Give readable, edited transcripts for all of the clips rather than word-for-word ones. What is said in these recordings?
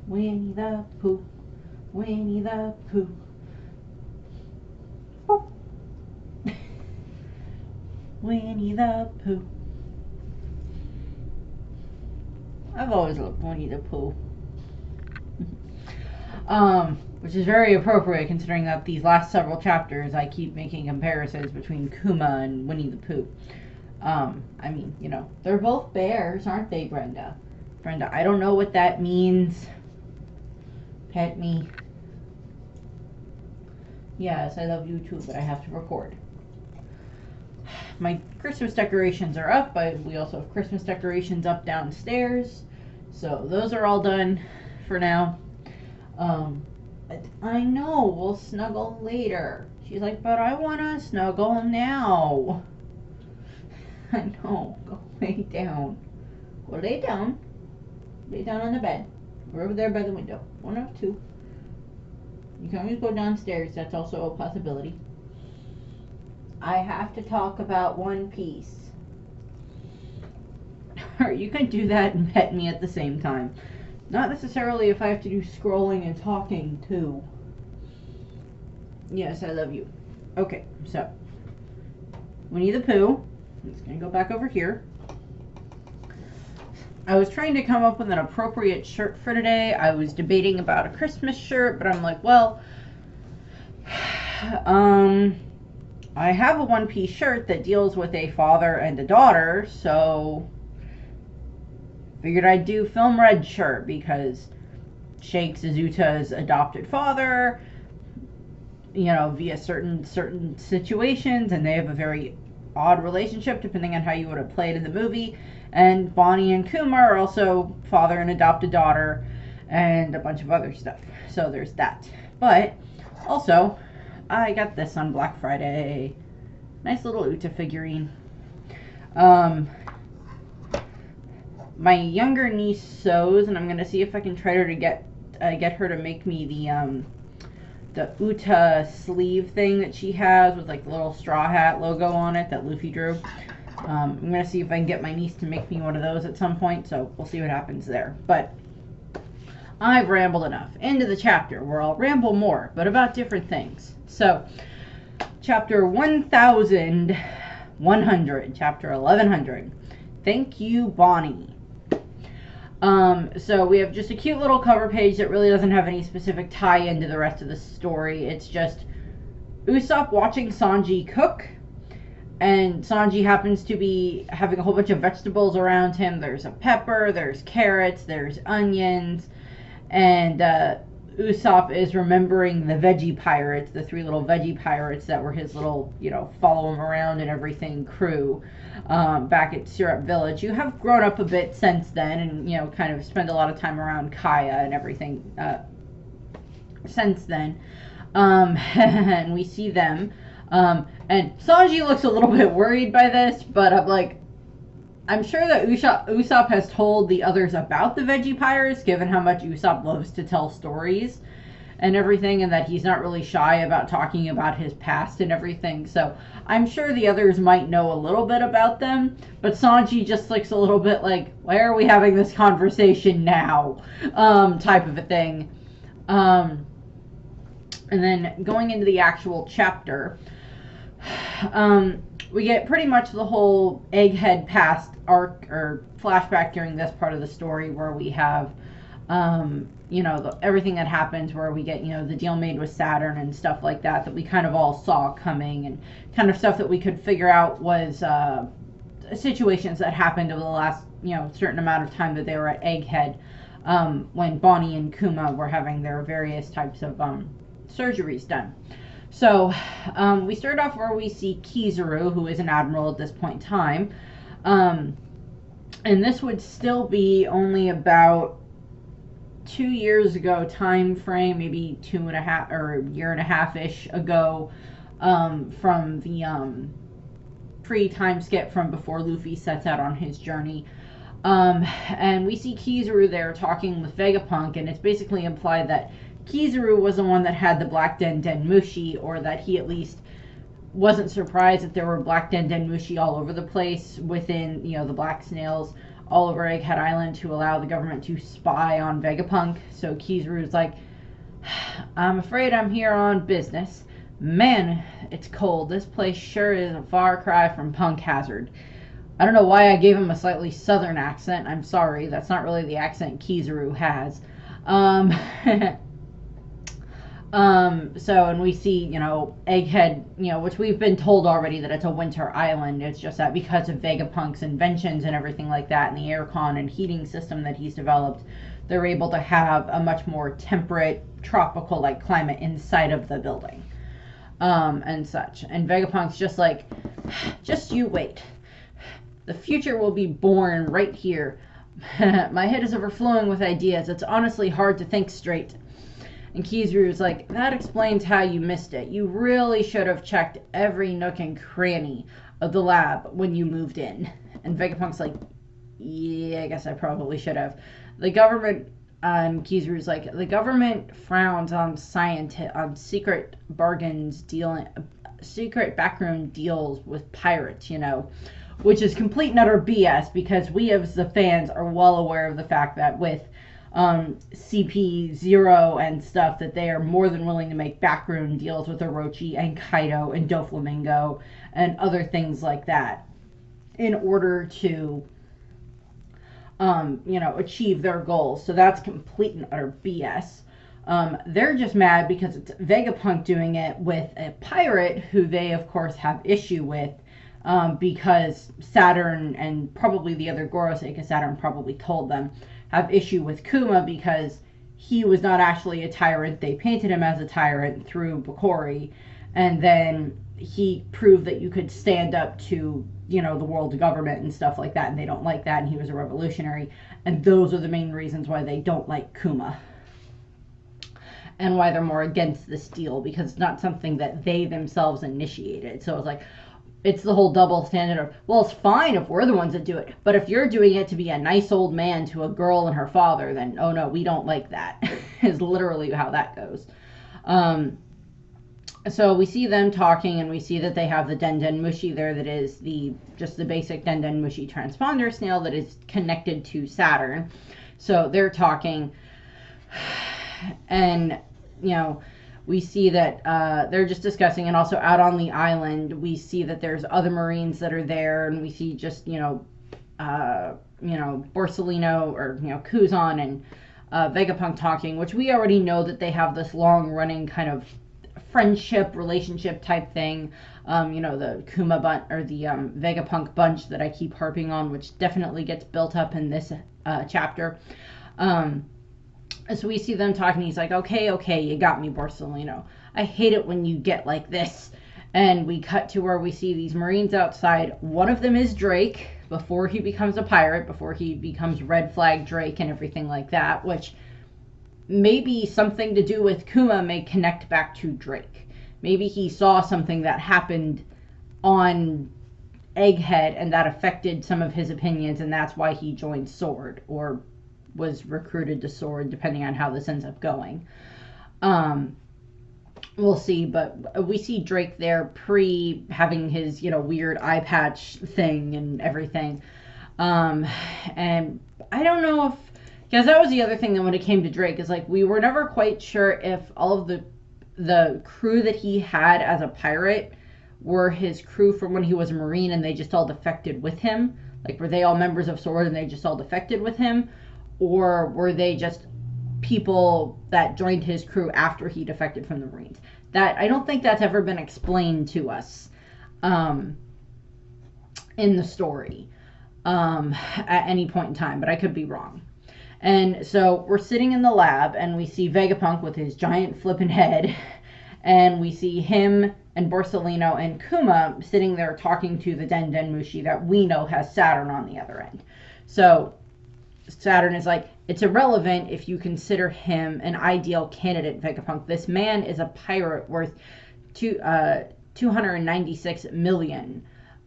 Winnie the Pooh, Winnie the Pooh. Oh. Winnie the Pooh. I've always loved Winnie the Pooh. Which is very appropriate considering that these last several chapters I keep making comparisons between Kuma and Winnie the Pooh. I mean, you know, they're both bears, aren't they, Brenda? Brenda, I don't know what that means. Pet me. Yes, I love you too, but I have to record. My Christmas decorations are up. We also have Christmas decorations up downstairs. So those are all done for now. I know, we'll snuggle later. She's like, but I want to snuggle now. I know, go lay down. Go lay down. Lay down on the bed. We're over there by the window. One of two. You can always go downstairs. That's also a possibility. I have to talk about One Piece. Or you can do that and pet me at the same time. Not necessarily if I have to do scrolling and talking too. Yes, I love you. Okay, so Winnie the Pooh. I'm just going to go back over here. I was trying to come up with an appropriate shirt for today. I was debating about a Christmas shirt, but I'm like, well, I have a one-piece shirt that deals with a father and a daughter, so figured I'd do Film Red shirt because Shanks is Utah's adopted father, you know, via certain situations, and they have a very odd relationship depending on how you would have played in the movie. And Bonnie and Kuma are also father and adopted daughter and a bunch of other stuff. So there's that. But also, I got this on Black Friday. Nice little Uta figurine. My younger niece sews, and I'm gonna see if I can try to get her to make me the Uta sleeve thing that she has with like the little straw hat logo on it that Luffy drew. I'm going to see if I can get my niece to make me one of those at some point, so we'll see what happens there. But I've rambled enough. Into the chapter, where I'll ramble more, but about different things. So, chapter 1100, chapter 1100. Thank you, Bonnie. So we have just a cute little cover page that really doesn't have any specific tie-in to the rest of the story. It's just Usopp watching Sanji cook. And Sanji happens to be having a whole bunch of vegetables around him. There's a pepper, there's carrots, there's onions. And Usopp is remembering the veggie pirates, the 3 little veggie pirates that were his little, you know, follow him around and everything crew back at Syrup Village. You have grown up a bit since then and, you know, kind of spend a lot of time around Kaya and everything since then. And we see them. And Sanji looks a little bit worried by this, but I'm like, I'm sure that Usopp has told the others about the veggie pirates, given how much Usopp loves to tell stories and everything, and that he's not really shy about talking about his past and everything. So I'm sure the others might know a little bit about them, but Sanji just looks a little bit like, why are we having this conversation now? Type of a thing. And then going into the actual chapter, we get pretty much the whole Egghead past arc or flashback during this part of the story, where we have you know, everything that happens, where we get, you know, the deal made with Saturn and stuff like that we kind of all saw coming, and kind of stuff that we could figure out was situations that happened over the last, you know, certain amount of time that they were at Egghead, when Bonnie and Kuma were having their various types of surgeries done. So, we start off where we see Kizaru, who is an admiral at this point in time. And this would still be only about 2 years ago time frame, maybe 2.5 or a year and a half-ish ago, from the pre-time skip from before Luffy sets out on his journey. And we see Kizaru there talking with Vegapunk, and it's basically implied that Kizaru was the one that had the Black Den Den Mushi, or that he at least wasn't surprised that there were Black Den Den Mushi all over the place within, you know, the Black Snails all over Egghead Island to allow the government to spy on Vegapunk. So Kizaru's like, I'm afraid I'm here on business. Man, it's cold. This place sure is a far cry from Punk Hazard. I don't know why I gave him a slightly southern accent. I'm sorry. That's not really the accent Kizaru has. And we see, Egghead, which we've been told already that it's a winter island. It's just that because of Vegapunk's inventions and everything like that, and the aircon and heating system that he's developed, they're able to have a much more temperate, tropical-like climate inside of the building, and such. And Vegapunk's just like, just you wait. The future will be born right here. My head is overflowing with ideas. It's honestly hard to think straight. And Kizaru's like, that explains how you missed it. You really should have checked every nook and cranny of the lab when you moved in. And Vegapunk's like, yeah, I guess I probably should have. The government, Kizaru's like, the government frowns on secret bargains secret backroom deals with pirates, which is complete and utter BS, because we as the fans are well aware of the fact that with CP0 and stuff, that they are more than willing to make backroom deals with Orochi and Kaido and Doflamingo and other things like that in order to achieve their goals. So that's complete and utter BS. They're just mad because it's Vegapunk doing it with a pirate who they of course have issue with, because Saturn and probably the other Gorosei, Saturn probably told them, have issue with Kuma because he was not actually a tyrant. They painted him as a tyrant through Bokori, and then he proved that you could stand up to, the world government and stuff like that, and they don't like that, and he was a revolutionary, and those are the main reasons why they don't like Kuma. And why they're more against this deal, because it's not something that they themselves initiated. So it's like, it's the whole double standard of, well, it's fine if we're the ones that do it, but if you're doing it to be a nice old man to a girl and her father, then, oh no, we don't like that, is literally how that goes. So we see them talking, and we see that they have the Den Mushi there that is just the basic Den Mushi transponder snail that is connected to Saturn. So they're talking, and, we see that they're just discussing, and also out on the island, we see that there's other Marines that are there, and we see just, Borsalino, or, Kuzan and Vegapunk talking, which we already know that they have this long-running kind of friendship, relationship type thing. The Kuma bunch, or the Vegapunk bunch that I keep harping on, which definitely gets built up in this chapter. So we see them talking. He's like, okay, you got me, Borsalino. I hate it when you get like this. And we cut to where we see these Marines outside. One of them is Drake, before he becomes a pirate, before he becomes Red Flag Drake and everything like that, which maybe something to do with Kuma may connect back to Drake. Maybe he saw something that happened on Egghead and that affected some of his opinions, and that's why he joined Sword, or was recruited to Sword, depending on how this ends up going. We'll see, but we see Drake there having his, weird eye patch thing and everything. And I don't know if, because that was the other thing that when it came to Drake, is like, we were never quite sure if all of the crew that he had as a pirate were his crew from when he was a Marine and they just all defected with him. Like, were they all members of Sword and they just all defected with him? Or were they just people that joined his crew after he defected from the Marines? That, I don't think that's ever been explained to us in the story at any point in time, but I could be wrong. And so we're sitting in the lab, and we see Vegapunk with his giant flippin' head, and we see him and Borsalino and Kuma sitting there talking to the Den Mushi that we know has Saturn on the other end. So Saturn is like, it's irrelevant if you consider him an ideal candidate, Vegapunk. This man is a pirate worth 296 million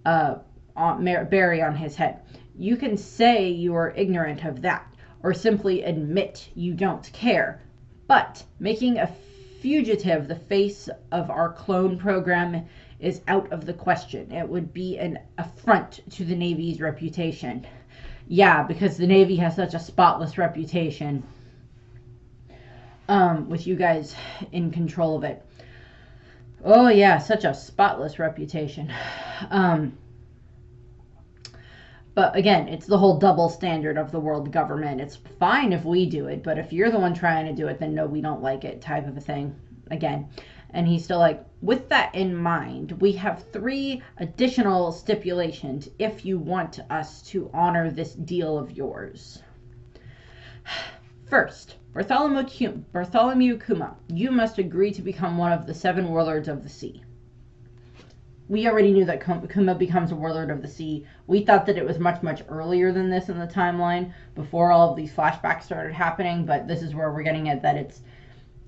berry on his head. You can say you are ignorant of that, or simply admit you don't care. But making a fugitive the face of our clone program is out of the question. It would be an affront to the Navy's reputation. Yeah, because the Navy has such a spotless reputation, with you guys in control of it. Oh yeah, such a spotless reputation. But again, it's the whole double standard of the world government. It's fine if we do it, but if you're the one trying to do it, then no, we don't like it, type of a thing. Again. And he's still like, with that in mind, we have 3 additional stipulations if you want us to honor this deal of yours. First, Bartholomew Kuma, you must agree to become one of the 7 warlords of the sea. We already knew that Kuma becomes a warlord of the sea. We thought that it was much, much earlier than this in the timeline, before all of these flashbacks started happening, but this is where we're getting at that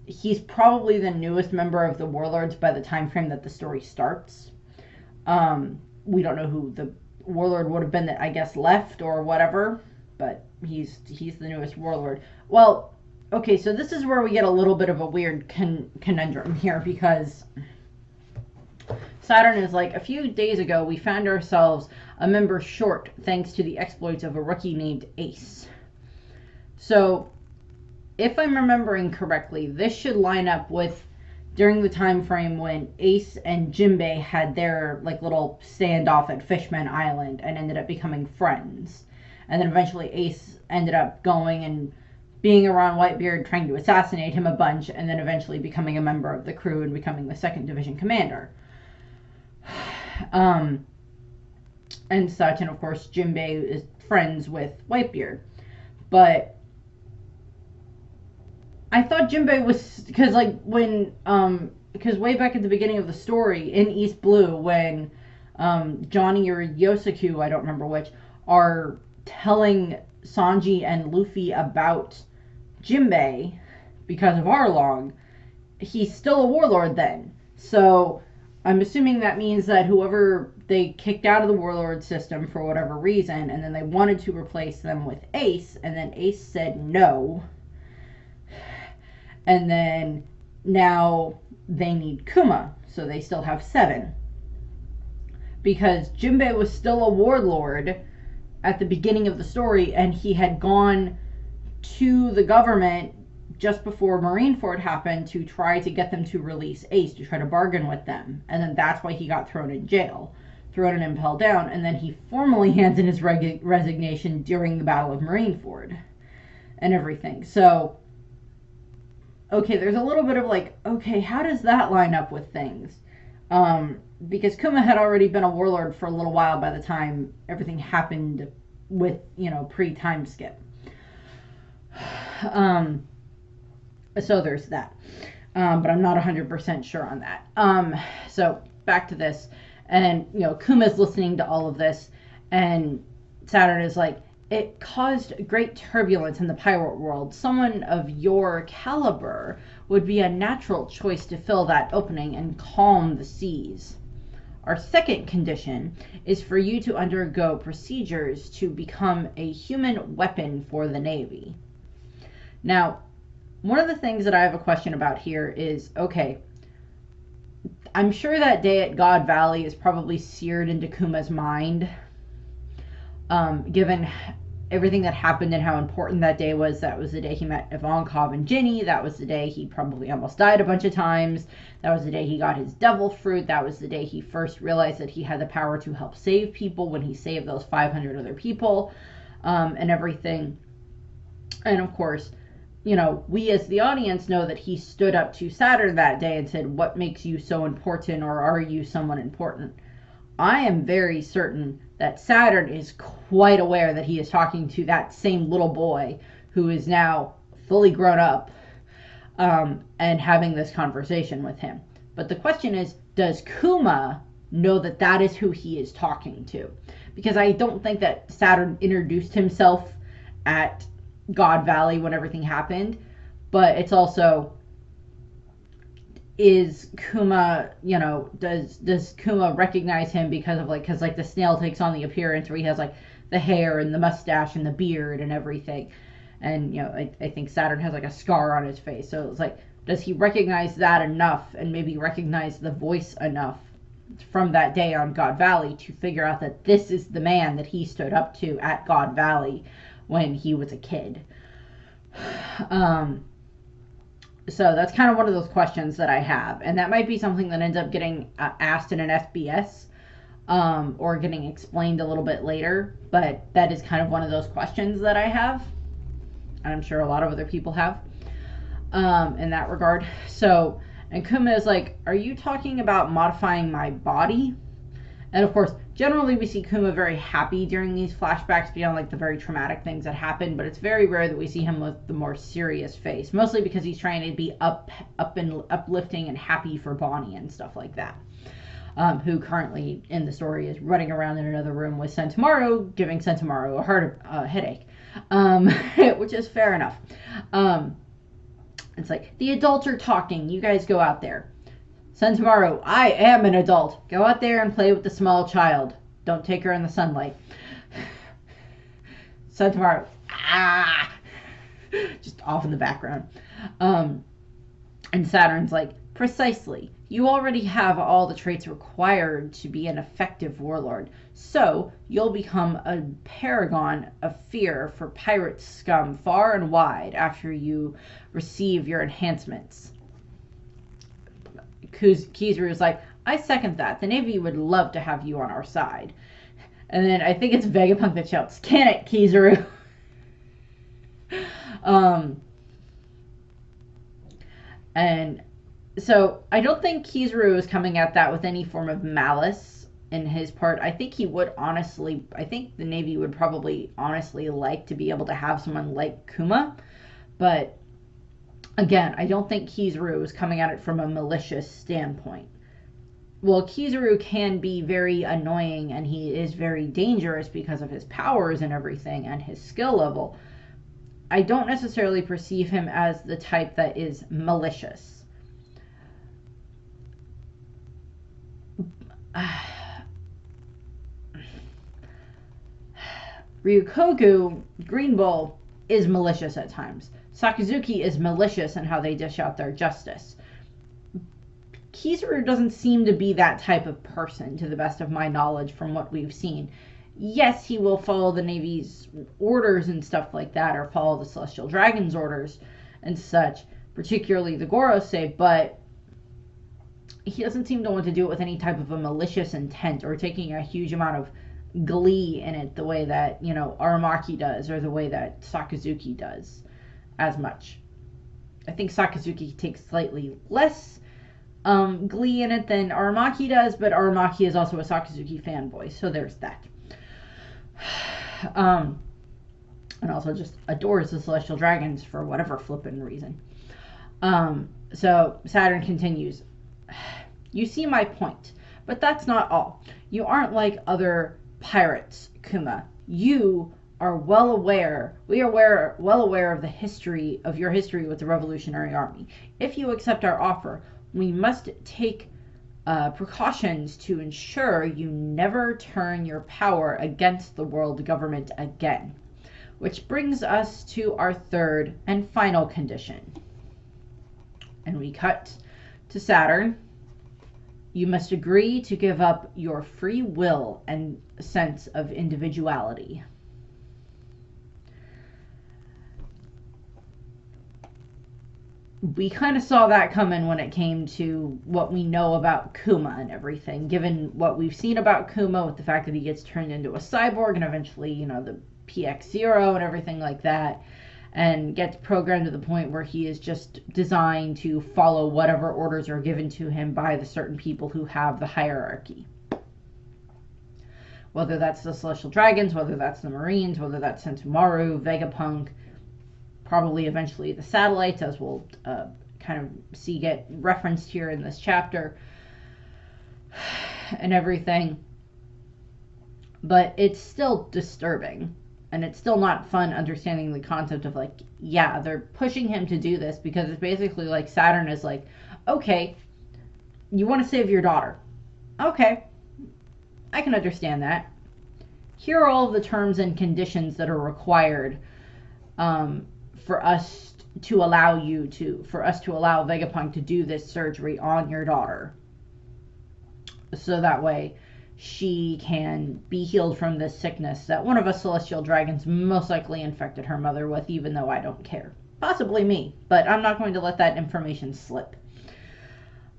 he's probably the newest member of the warlords by the time frame that the story starts. We don't know who the warlord would have been that, I guess, left or whatever, but he's the newest warlord. Well, okay, so this is where we get a little bit of a weird conundrum here, because Saturn is like, a few days ago we found ourselves a member short thanks to the exploits of a rookie named Ace. So, if I'm remembering correctly, this should line up with during the time frame when Ace and Jinbei had their little standoff at Fishman Island and ended up becoming friends. And then eventually Ace ended up going and being around Whitebeard, trying to assassinate him a bunch, and then eventually becoming a member of the crew and becoming the 2nd Division commander. And such, and of course Jinbei is friends with Whitebeard. But I thought Jinbei was, because way back at the beginning of the story in East Blue, when Johnny or Yosaku, I don't remember which, are telling Sanji and Luffy about Jinbei because of Arlong, he's still a warlord then. So I'm assuming that means that whoever they kicked out of the warlord system for whatever reason, and then they wanted to replace them with Ace, and then Ace said no. And then now they need Kuma, so they still have 7. Because Jinbei was still a warlord at the beginning of the story, and he had gone to the government just before Marineford happened to try to get them to release Ace, to try to bargain with them. And then that's why he got thrown in jail, thrown and impelled down, and then he formally hands in his resignation during the Battle of Marineford and everything. So, okay, there's a little bit of okay, how does that line up with things? Because Kuma had already been a warlord for a little while by the time everything happened with, pre-time skip. So there's that. But I'm not 100% sure on that. So back to this. And, Kuma's listening to all of this, and Saturn is like, it caused great turbulence in the pirate world. Someone of your caliber would be a natural choice to fill that opening and calm the seas. Our second condition is for you to undergo procedures to become a human weapon for the Navy. Now, one of the things that I have a question about here is, okay, I'm sure that day at God Valley is probably seared into Kuma's mind, given everything that happened and how important that day was. That was the day he met Ivankov and Ginny. That was the day he probably almost died a bunch of times. That was the day he got his devil fruit. That was the day he first realized that he had the power to help save people, when he saved those 500 other people, and everything. And of course, we as the audience know that he stood up to Saturn that day and said, what makes you so important, or are you someone important? I am very certain that Saturn is quite aware that he is talking to that same little boy who is now fully grown up, and having this conversation with him. But the question is, does Kuma know that that is who he is talking to? Because I don't think that Saturn introduced himself at God Valley when everything happened, but it's also, is Kuma, does Kuma recognize him because of because the snail takes on the appearance where he has the hair and the mustache and the beard and everything, and I think Saturn has a scar on his face, so it's does he recognize that enough, and maybe recognize the voice enough from that day on God Valley to figure out that this is the man that he stood up to at God Valley when he was a kid. So that's kind of one of those questions that I have, and that might be something that ends up getting asked in an SBS, or getting explained a little bit later, but that is kind of one of those questions that I have, and I'm sure a lot of other people have, in that regard. So, and Kuma is like, are you talking about modifying my body? And of course, generally we see Kuma very happy during these flashbacks beyond like the very traumatic things that happen, but it's very rare that we see him with the more serious face, mostly because he's trying to be up and uplifting and happy for Bonnie and stuff like that. Who currently in the story is running around in another room with Sentomaru, giving Sentomaru a headache, which is fair enough. It's like, the adults are talking, you guys go out there. Sentomaru, I am an adult. Go out there and play with the small child. Don't take her in the sunlight. Sentomaru, just off in the background. And Saturn's like, precisely. You already have all the traits required to be an effective warlord. So, you'll become a paragon of fear for pirate scum far and wide after you receive your enhancements. Kizaru is like, I second that. The Navy would love to have you on our side. And then I think it's Vegapunk that shouts, can it, Kizaru? And so I don't think Kizaru is coming at that with any form of malice in his part. I think he would honestly, I think the Navy would probably honestly like to be able to have someone like Kuma. But again, I don't think Kizaru is coming at it from a malicious standpoint. Well, Kizaru can be very annoying and he is very dangerous because of his powers and everything and his skill level. I don't necessarily perceive him as the type that is malicious. Ryukoku, Green Bull, is malicious at times. Sakazuki is malicious in how they dish out their justice. Kizaru doesn't seem to be that type of person, to the best of my knowledge from what we've seen. Yes, he will follow the Navy's orders and stuff like that, or follow the Celestial Dragon's orders and such, particularly the Gorosei, but he doesn't seem to want to do it with any type of a malicious intent or taking a huge amount of glee in it the way that, Aramaki does, or the way that Sakazuki does as much. I think Sakazuki takes slightly less glee in it than Aramaki does, but Aramaki is also a Sakazuki fanboy, so there's that. And also just adores the Celestial Dragons for whatever flippin' reason. So Saturn continues, you see my point, but that's not all. You aren't like other pirates, Kuma. You are well aware of your history with the Revolutionary Army. If you accept our offer, we must take precautions to ensure you never turn your power against the world government again. Which brings us to our third and final condition. And we cut to Saturn. You must agree to give up your free will and sense of individuality. We kind of saw that coming when it came to what we know about Kuma and everything, given what we've seen about Kuma with the fact that he gets turned into a cyborg and eventually, the PX0 and everything like that, and gets programmed to the point where he is just designed to follow whatever orders are given to him by the certain people who have the hierarchy. Whether that's the Celestial Dragons, whether that's the Marines, whether that's Sentomaru, Vegapunk, probably eventually the satellites, as we'll kind of see get referenced here in this chapter, and everything. But it's still disturbing. And it's still not fun understanding the concept of they're pushing him to do this because it's basically like Saturn is like, okay, you want to save your daughter. Okay, I can understand that. Here are all of the terms and conditions that are required for us to allow Vegapunk to do this surgery on your daughter. so that way she can be healed from this sickness that one of us celestial dragons most likely infected her mother with, even though I don't care. Possibly me, but I'm not going to let that information slip.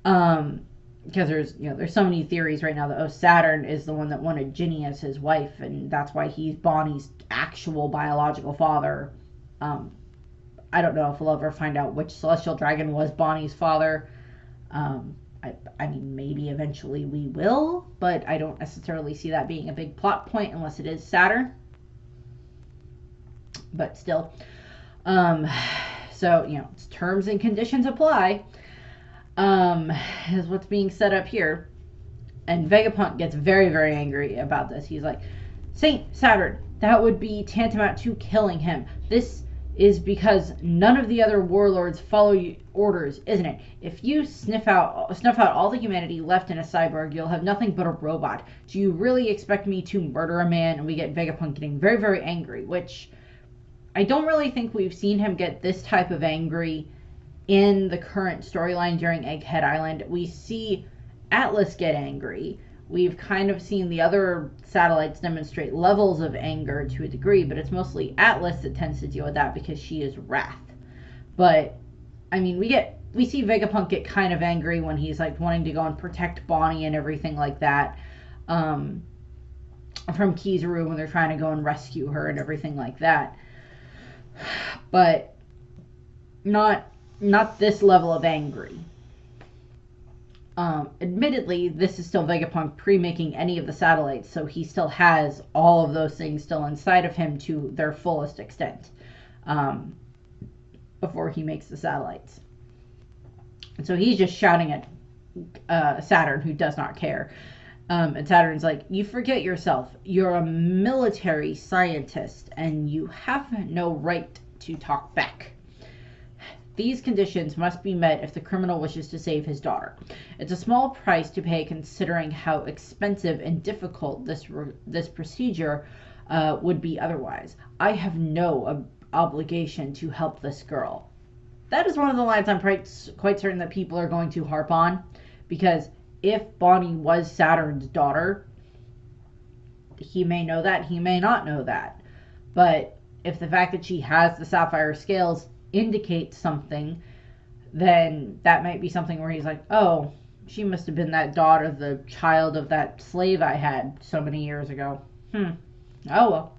Because there's so many theories right now that Saturn is the one that wanted Ginny as his wife, and that's why he's Bonnie's actual biological father. I don't know if we'll ever find out which celestial dragon was Bonnie's father. I mean, maybe eventually we will, but I don't necessarily see that being a big plot point unless it is Saturn. But still. So, it's terms and conditions apply. Is what's being set up here. And Vegapunk gets very, very angry about this. He's like, Saint Saturn, that would be tantamount to killing him. This is because none of the other warlords follow orders, isn't it? If you snuff out all the humanity left in a cyborg, you'll have nothing but a robot. Do you really expect me to murder a man? And we get Vegapunk getting very, very angry, which I don't really think we've seen him get this type of angry in the current storyline during Egghead Island. We see Atlas get angry. We've kind of seen the other satellites demonstrate levels of anger to a degree, but it's mostly Atlas that tends to deal with that because she is Wrath. But, I mean, we see Vegapunk get kind of angry when he's like wanting to go and protect Bonnie and everything like that. From Kizaru when they're trying to go and rescue her and everything like that. But not this level of angry. Admittedly, this is still Vegapunk pre-making any of the satellites, so he still has all of those things still inside of him to their fullest extent before he makes the satellites. And so he's just shouting at Saturn, who does not care. And Saturn's like, you forget yourself. You're a military scientist, and you have no right to talk back. These conditions must be met if the criminal wishes to save his daughter. It's a small price to pay considering how expensive and difficult this procedure would be otherwise. I have no obligation to help this girl. That is one of the lines I'm quite certain that people are going to harp on, because if Bonnie was Saturn's daughter, he may know that, he may not know that. But if the fact that she has the sapphire scales indicates something, then that might be something where he's like, oh, she must have been that daughter, the child of that slave I had so many years ago. Oh well,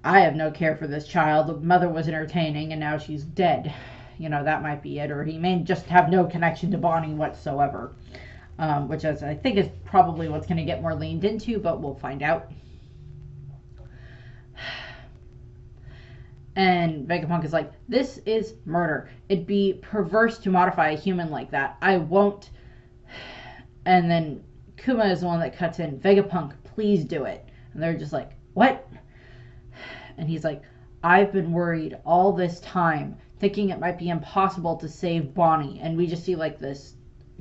I have no care for this child. The mother was entertaining and now she's dead. That might be it. Or he may just have no connection to Bonnie whatsoever, which I think is probably what's going to get more leaned into, but we'll find out. And Vegapunk is like, this is murder. It'd be perverse to modify a human like that. I won't. And then Kuma is the one that cuts in, Vegapunk, please do it. And they're just like, what? And he's like, I've been worried all this time, thinking it might be impossible to save Bonnie. And we just see like this.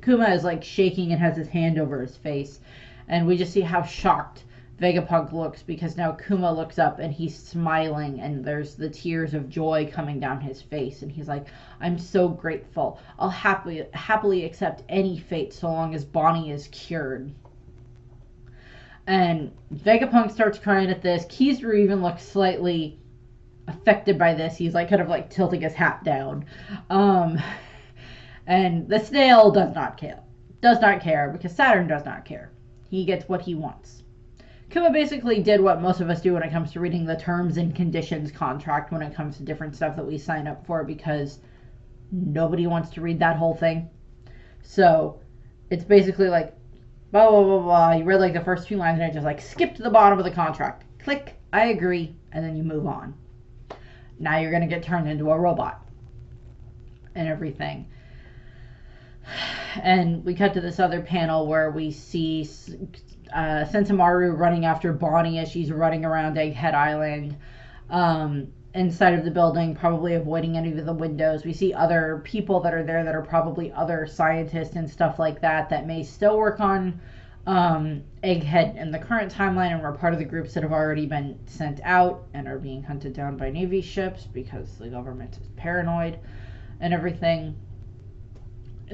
Kuma is like shaking and has his hand over his face. And we just see how shocked Vegapunk looks, because now Kuma looks up and he's smiling and there's the tears of joy coming down his face, and he's like, I'm so grateful. I'll happily accept any fate so long as Bonnie is cured. And Vegapunk starts crying at this. Kizaru even looks slightly affected by this. He's like kind of like tilting his hat down. And the snail does not care because Saturn does not care. He gets what he wants. Kuma basically did what most of us do when it comes to reading the terms and conditions contract when it comes to different stuff that we sign up for, because nobody wants to read that whole thing. So it's basically like, blah, blah, blah, blah. You read like the first 2 lines and it just like skip to the bottom of the contract. Click, I agree, and then you move on. Now you're going to get turned into a robot and everything. And we cut to this other panel where we see Sentomaru running after Bonnie as she's running around Egghead Island, inside of the building, probably avoiding any of the windows. We see other people that are there that are probably other scientists and stuff like that may still work on Egghead in the current timeline and were part of the groups that have already been sent out and are being hunted down by Navy ships because the government is paranoid and everything.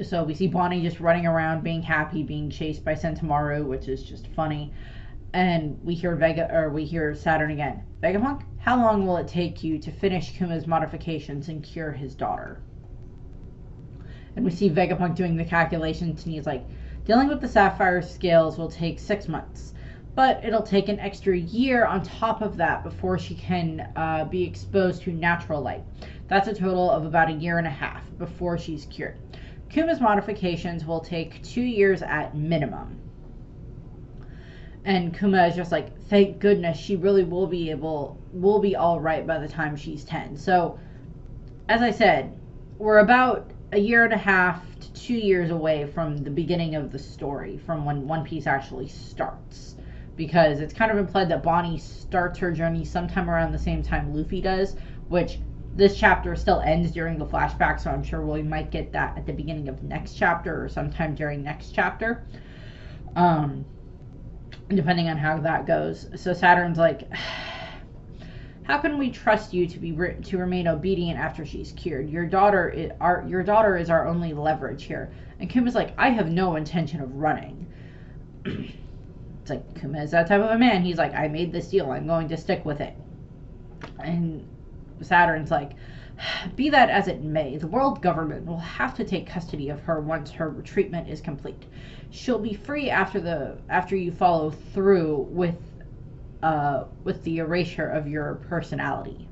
So we see Bonnie just running around, being happy, being chased by Sentomaru, which is just funny. And we hear Saturn again. Vegapunk, how long will it take you to finish Kuma's modifications and cure his daughter? And we see Vegapunk doing the calculations, and he's like, dealing with the sapphire scales will take 6 months, but it'll take an extra year on top of that before she can be exposed to natural light. That's a total of about a year and a half before she's cured. Kuma's modifications will take 2 years at minimum. And Kuma is just like, thank goodness, she really will be all right by the time she's 10. So, as I said, we're about a year and a half to 2 years away from the beginning of the story, from when One Piece actually starts. Because it's kind of implied that Bonnie starts her journey sometime around the same time Luffy does, which this chapter still ends during the flashback, so I'm sure we might get that at the beginning of next chapter or sometime during next chapter. Depending on how that goes. So Saturn's like, how can we trust you to remain obedient after she's cured? Your daughter is our only leverage here. And Kuma's like, I have no intention of running. It's like, Kuma is that type of a man. He's like, I made this deal. I'm going to stick with it. And Saturn's like, be that as it may, the world government will have to take custody of her once her treatment is complete. She'll be free after you follow through with the erasure of your personality.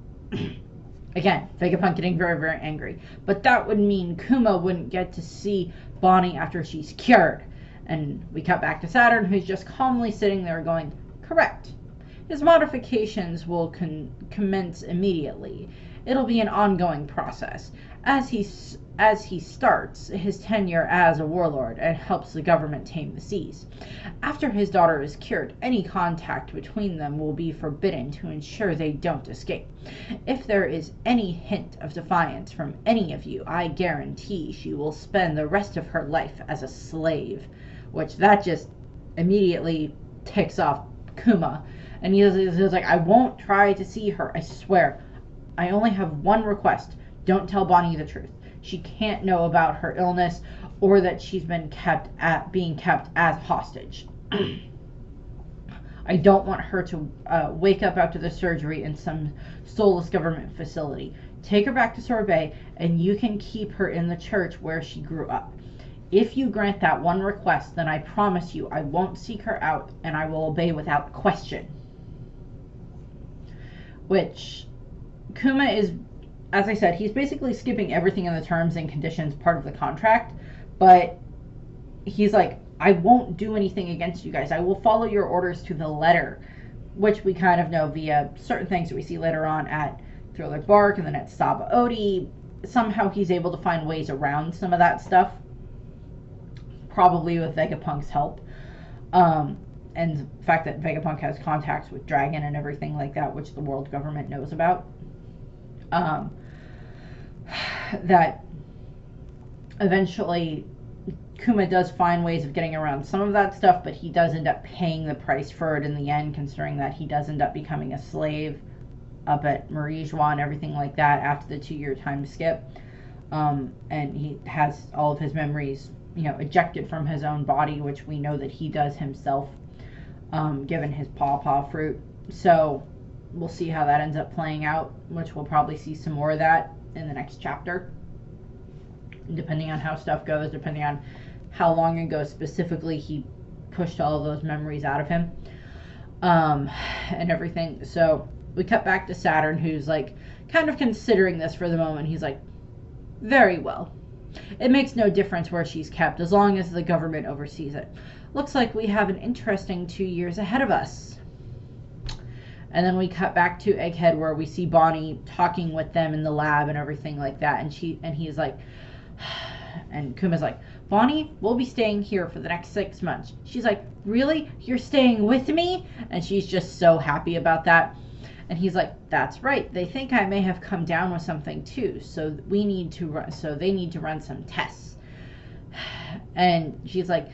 Again, Vegapunk getting very, very angry. But that would mean Kuma wouldn't get to see Bonnie after she's cured. And we cut back to Saturn, who's just calmly sitting there going, correct. His modifications will commence immediately. It'll be an ongoing process as he starts his tenure as a warlord and helps the government tame the seas. After his daughter is cured, any contact between them will be forbidden to ensure they don't escape. If there is any hint of defiance from any of you, I guarantee she will spend the rest of her life as a slave. Which that just immediately ticks off Kuma. And he's like, I won't try to see her, I swear. I only have one request. Don't tell Bonnie the truth. She can't know about her illness or that she's being kept as hostage. I don't want her to wake up after the surgery in some soulless government facility. Take her back to Sorbet, and you can keep her in the church where she grew up. If you grant that one request, then I promise you I won't seek her out, and I will obey without question. Which, Kuma is, as I said, he's basically skipping everything in the terms and conditions part of the contract, but he's like, I won't do anything against you guys. I will follow your orders to the letter, which we kind of know via certain things that we see later on at Thriller Bark and then at Sabaody. Somehow he's able to find ways around some of that stuff, probably with Vegapunk's help. And the fact that Vegapunk has contacts with Dragon and everything like that, which the world government knows about. That eventually Kuma does find ways of getting around some of that stuff, but he does end up paying the price for it in the end, considering that he does end up becoming a slave up at Marijois and everything like that after the 2-year time skip. And he has all of his memories, ejected from his own body, which we know that he does himself, given his pawpaw fruit. So we'll see how that ends up playing out, which we'll probably see some more of that in the next chapter, depending on how stuff goes, depending on how long ago specifically he pushed all of those memories out of him, and everything. So we cut back to Saturn, who's like kind of considering this for the moment. He's like, very well. It makes no difference where she's kept, as long as the government oversees it. Looks like we have an interesting 2 years ahead of us. And then we cut back to Egghead, where we see Bonnie talking with them in the lab and everything like that. And he's like, and Kuma's like, Bonnie, we'll be staying here for the next 6 months. She's like, really? You're staying with me? And she's just so happy about that. And he's like, that's right. They think I may have come down with something too. So they need to run some tests. And she's like,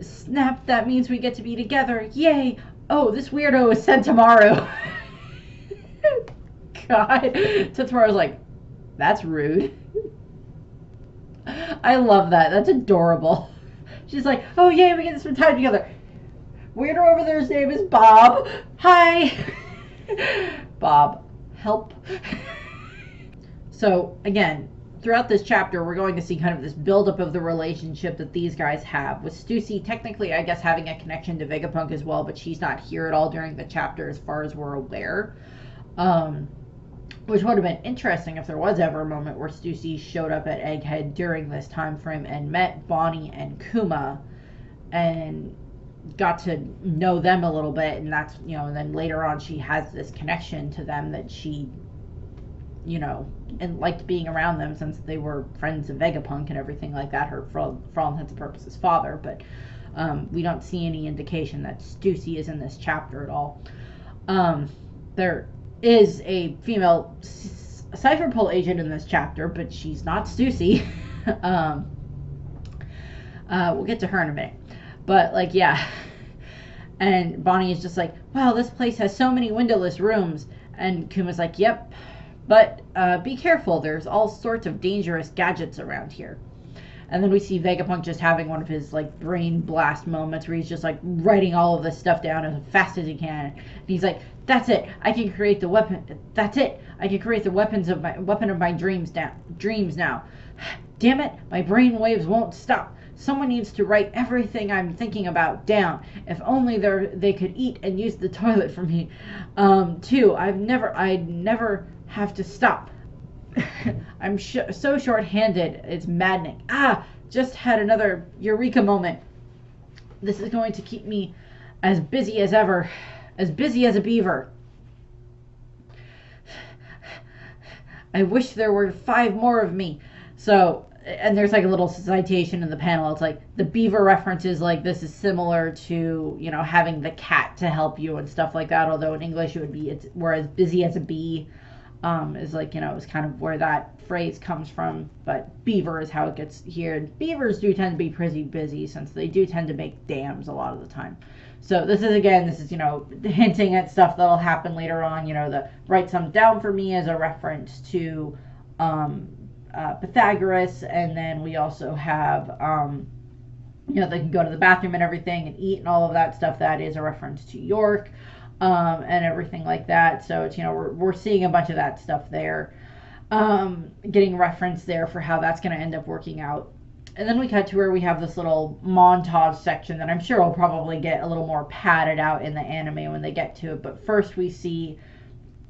snap, that means we get to be together. Yay. Oh, this weirdo is Sentomaru. God. Sentomaru's like, that's rude. I love that. That's adorable. She's like, oh yay, we get to spend time together. Waiter over there's name is Bob. Hi. Bob, help. So again, throughout this chapter, we're going to see kind of this buildup of the relationship that these guys have, with Stussy technically, I guess, having a connection to Vegapunk as well, but she's not here at all during the chapter as far as we're aware. Which would have been interesting if there was ever a moment where Stussy showed up at Egghead during this time frame and met Bonnie and Kuma and got to know them a little bit, and that's, and then later on she has this connection to them that she, and liked being around them since they were friends of Vegapunk and everything like that, her, for all intents and purposes, father. But we don't see any indication that Stussy is in this chapter at all. There is a female Cipher Pol agent in this chapter, but she's not Stussy. We'll get to her in a minute. But, yeah. And Bonnie is just like, wow, this place has so many windowless rooms. And Kuma's like, yep. But be careful, there's all sorts of dangerous gadgets around here. And then we see Vegapunk just having one of his, brain blast moments where he's just, writing all of this stuff down as fast as he can. And he's like, that's it, I can create the weapon. That's it, I can create the weapon of my dreams now. Damn it, my brain waves won't stop. Someone needs to write everything I'm thinking about down. If only they could eat and use the toilet for me, too. I'd never have to stop. I'm so short-handed. It's maddening. Just had another eureka moment. This is going to keep me as busy as ever. As busy as a beaver. I wish there were 5 more of me. So, and there's a little citation in the panel. It's the beaver reference is this is similar to, having the cat to help you and stuff like that. Although in English it would be, we're as busy as a bee. Is is kind of where that phrase comes from. But beaver is how it gets here. Beavers do tend to be pretty busy since they do tend to make dams a lot of the time. So this is, hinting at stuff that'll happen later on. The write some down for me as a reference to Pythagoras, and then we also have, they can go to the bathroom and everything and eat and all of that stuff. That is a reference to York, and everything like that. So it's, we're seeing a bunch of that stuff there, getting reference there for how that's going to end up working out. And then we cut to where we have this little montage section that I'm sure will probably get a little more padded out in the anime when they get to it. But first we see,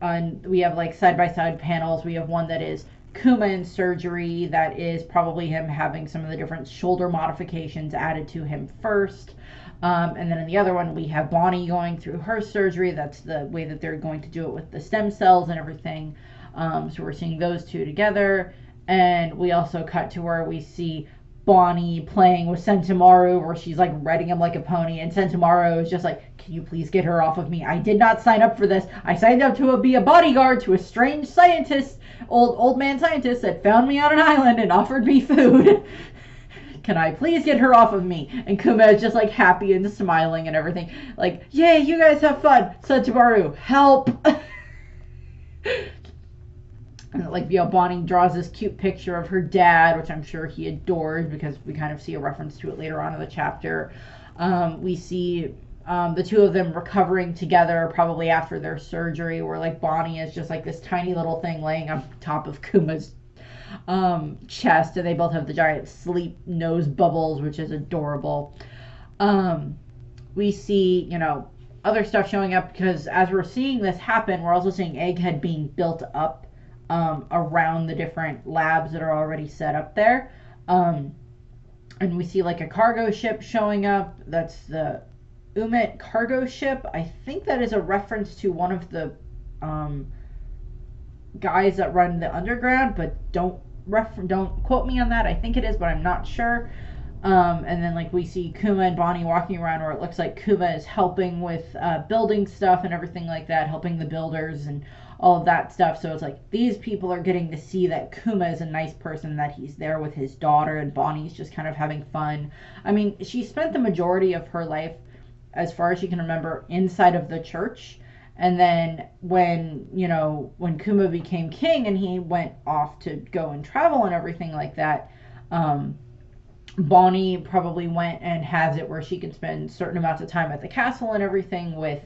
we have side-by-side panels. We have one that is Kuma in surgery. That is probably him having some of the different shoulder modifications added to him first. And then in the other one, we have Bonnie going through her surgery. That's the way that they're going to do it with the stem cells and everything. So we're seeing those two together. And we also cut to where we see Bonnie playing with Sentomaru, where she's riding him like a pony, and Sentomaru is just can you please get her off of me? I did not sign up for this. I signed up to be a bodyguard to a strange scientist, old man scientist that found me on an island and offered me food. Can I please get her off of me? And Kuma is just happy and smiling and everything, yay, you guys have fun. Sentomaru, help. Bonnie draws this cute picture of her dad, which I'm sure he adores because we kind of see a reference to it later on in the chapter. We see the two of them recovering together probably after their surgery, where Bonnie is just this tiny little thing laying on top of Kuma's chest, and they both have the giant sleep nose bubbles, which is adorable. We see, other stuff showing up, because as we're seeing this happen, we're also seeing Egghead being built up around the different labs that are already set up there. And we see a cargo ship showing up. That's the Umet cargo ship. I think that is a reference to one of the guys that run the underground, but don't quote me on that. I think it is, but I'm not sure. And then we see Kuma and Bonnie walking around, where it looks like Kuma is helping with building stuff and everything like that, helping the builders and all of that stuff. So it's these people are getting to see that Kuma is a nice person, that he's there with his daughter, and Bonnie's just kind of having fun. I mean, she spent the majority of her life, as far as she can remember, inside of the church. And then when Kuma became king and he went off to go and travel and everything like that, Bonnie probably went and has it where she can spend certain amounts of time at the castle and everything with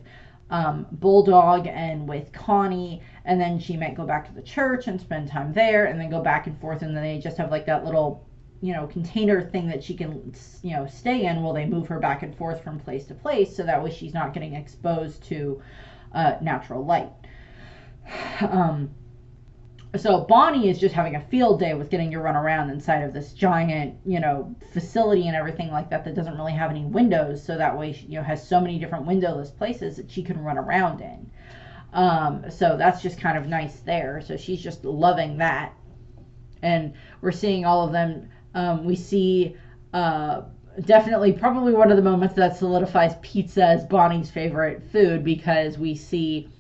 Bulldog and with Connie, and then she might go back to the church and spend time there, and then go back and forth, and then they just have like that little, container thing that she can, stay in while they move her back and forth from place to place, so that way she's not getting exposed to natural light. So Bonnie is just having a field day with getting to run around inside of this giant, facility and everything like that doesn't really have any windows. So that way, she, has so many different windowless places that she can run around in. So that's just kind of nice there. So she's just loving that. And we're seeing all of them. We see definitely probably one of the moments that solidifies pizza as Bonnie's favorite food, because we see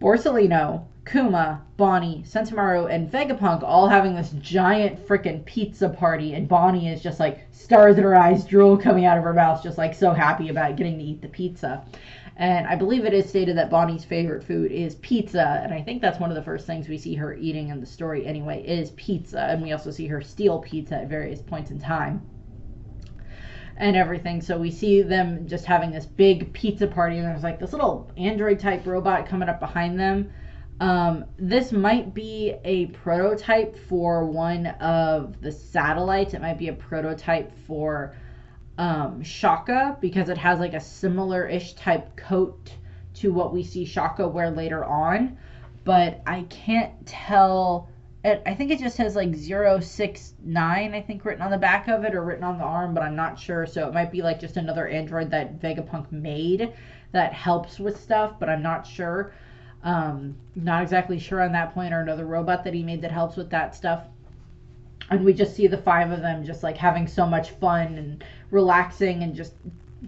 Borsalino, Kuma, Bonnie, Sentomaru, and Vegapunk all having this giant freaking pizza party, and Bonnie is just like stars in her eyes, drool coming out of her mouth, just like so happy about getting to eat the pizza. And I believe it is stated that Bonnie's favorite food is pizza, and I think that's one of the first things we see her eating in the story anyway, is pizza, and we also see her steal pizza at various points in time and everything. So we see them just having this big pizza party, and there's like this little android type robot coming up behind them. This might be a prototype for one of the satellites. It might be a prototype for Shaka, because it has like a similar-ish type coat to what we see Shaka wear later on. But I can't tell. I think it just has like 069, I think, written on the back of it, or written on the arm, but I'm not sure. So it might be like just another android that Vegapunk made that helps with stuff, but I'm not sure. Not exactly sure on that point, or another robot that he made that helps with that stuff. And we just see the five of them just like having so much fun and relaxing and just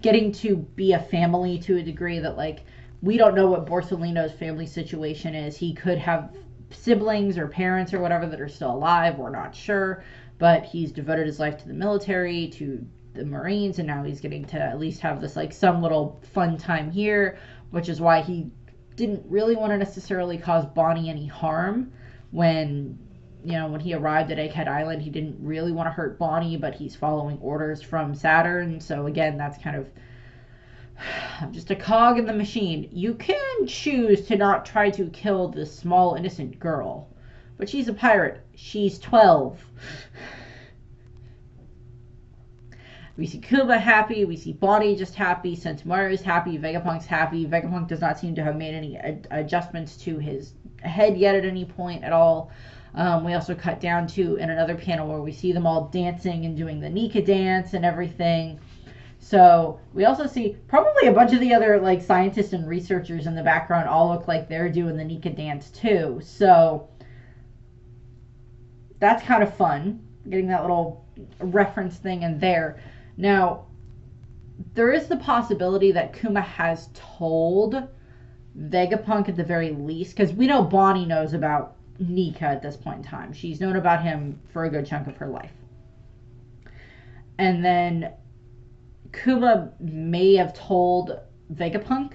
getting to be a family to a degree that, like, we don't know what Borsalino's family situation is. He could have siblings or parents or whatever that are still alive, we're not sure, but he's devoted his life to the military, to the Marines, and now he's getting to at least have this like some little fun time here, which is why he didn't really want to necessarily cause Bonnie any harm when he arrived at Egghead Island. He didn't really want to hurt Bonnie, but he's following orders from Saturn. So again, that's kind of just a cog in the machine. You can choose to not try to kill this small innocent girl, but she's a pirate. She's 12. We see Kuma happy, we see Bonnie just happy, Sentomaru's happy, Vegapunk's happy. Vegapunk does not seem to have made any adjustments to his head yet at any point at all. We also cut down to in another panel where we see them all dancing and doing the Nika dance and everything. So we also see probably a bunch of the other like scientists and researchers in the background all look like they're doing the Nika dance too. So that's kind of fun, getting that little reference thing in there. Now, there is the possibility that Kuma has told Vegapunk at the very least, because we know Bonnie knows about Nika at this point in time. She's known about him for a good chunk of her life. And then Kuma may have told Vegapunk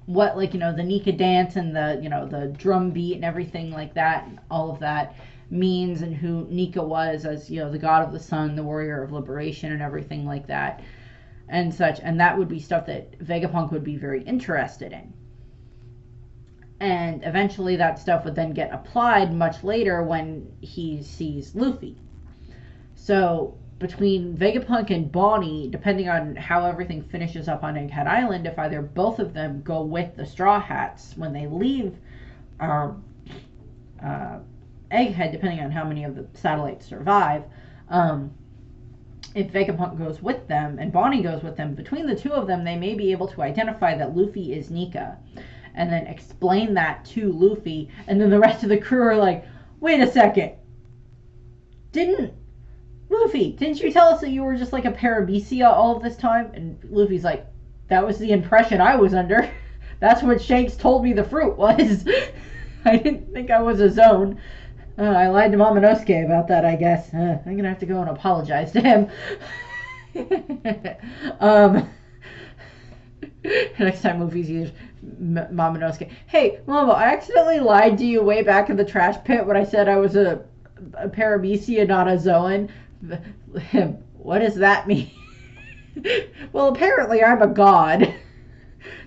what, like, the Nika dance and the, the drum beat and everything like that, and all of that means, and who Nika was as, the god of the sun, the warrior of liberation, and everything like that and such. And that would be stuff that Vegapunk would be very interested in. And eventually that stuff would then get applied much later when he sees Luffy. So between Vegapunk and Bonnie, depending on how everything finishes up on Egghead Island, if either both of them go with the Straw Hats when they leave Egghead, depending on how many of the satellites survive, if Vegapunk goes with them and Bonnie goes with them, between the two of them, they may be able to identify that Luffy is Nika, and then explain that to Luffy, and then the rest of the crew are like, wait a second, Luffy, didn't you tell us that you were just like a Paramecia all of this time? And Luffy's like, that was the impression I was under. That's what Shanks told me the fruit was. I didn't think I was a Zone. I lied to Momonosuke about that, I guess. I'm gonna have to go and apologize to him. Next time Luffy's used Momonosuke. Hey, Momo, I accidentally lied to you way back in the trash pit when I said I was a Paramecia, not a Zoan. What does that mean? Well, apparently I'm a god.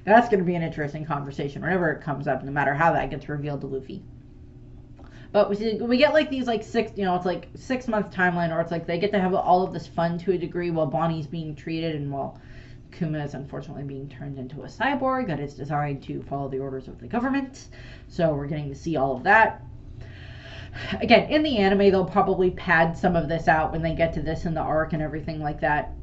That's going to be an interesting conversation whenever it comes up, no matter how that gets revealed to Luffy. But we get like these like it's like 6 month timeline, or it's like they get to have all of this fun to a degree while Bonnie's being treated, and while Kuma is unfortunately being turned into a cyborg that is designed to follow the orders of the government. So we're getting to see all of that. Again, in the anime, they'll probably pad some of this out when they get to this in the arc and everything like that.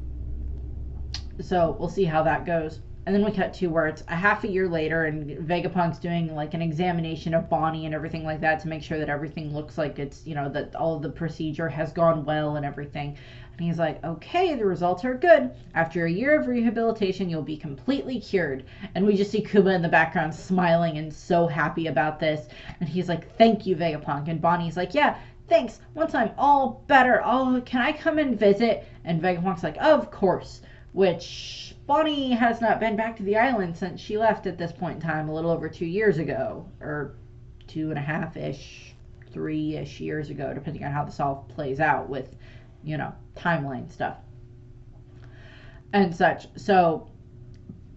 So we'll see how that goes. And then we cut to where it's a half a year later, and Vegapunk's doing like an examination of Bonnie and everything like that to make sure that everything looks like it's, that all of the procedure has gone well and everything. And he's like, okay, the results are good. After a year of rehabilitation, you'll be completely cured. And we just see Kuma in the background smiling and so happy about this. And he's like, thank you, Vegapunk. And Bonnie's like, yeah, thanks. Once I'm all better, can I come and visit? And Vegapunk's like, of course. Which Bonnie has not been back to the island since she left at this point in time, a little over 2 years ago, or 2.5-ish, 3-ish years ago, depending on how this all plays out with, timeline stuff and such. So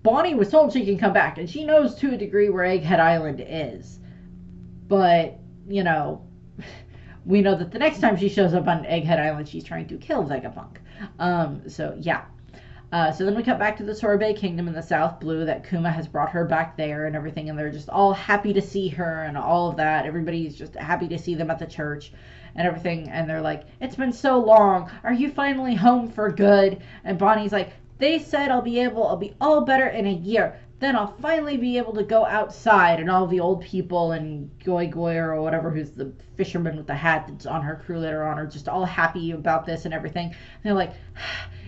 Bonnie was told she can come back, and she knows to a degree where Egghead Island is. But, we know that the next time she shows up on Egghead Island, she's trying to kill Vegapunk. So, yeah. So then we cut back to the Sorbet Kingdom in the South Blue, that Kuma has brought her back there and everything, and they're just all happy to see her and all of that. Everybody's just happy to see them at the church and everything, and they're like, it's been so long. Are you finally home for good? And Bonnie's like, they said I'll be all better in a year. Then I'll finally be able to go outside. And all the old people and Goy Goy or whatever, who's the fisherman with the hat that's on her crew later on, are just all happy about this and everything. And they're like,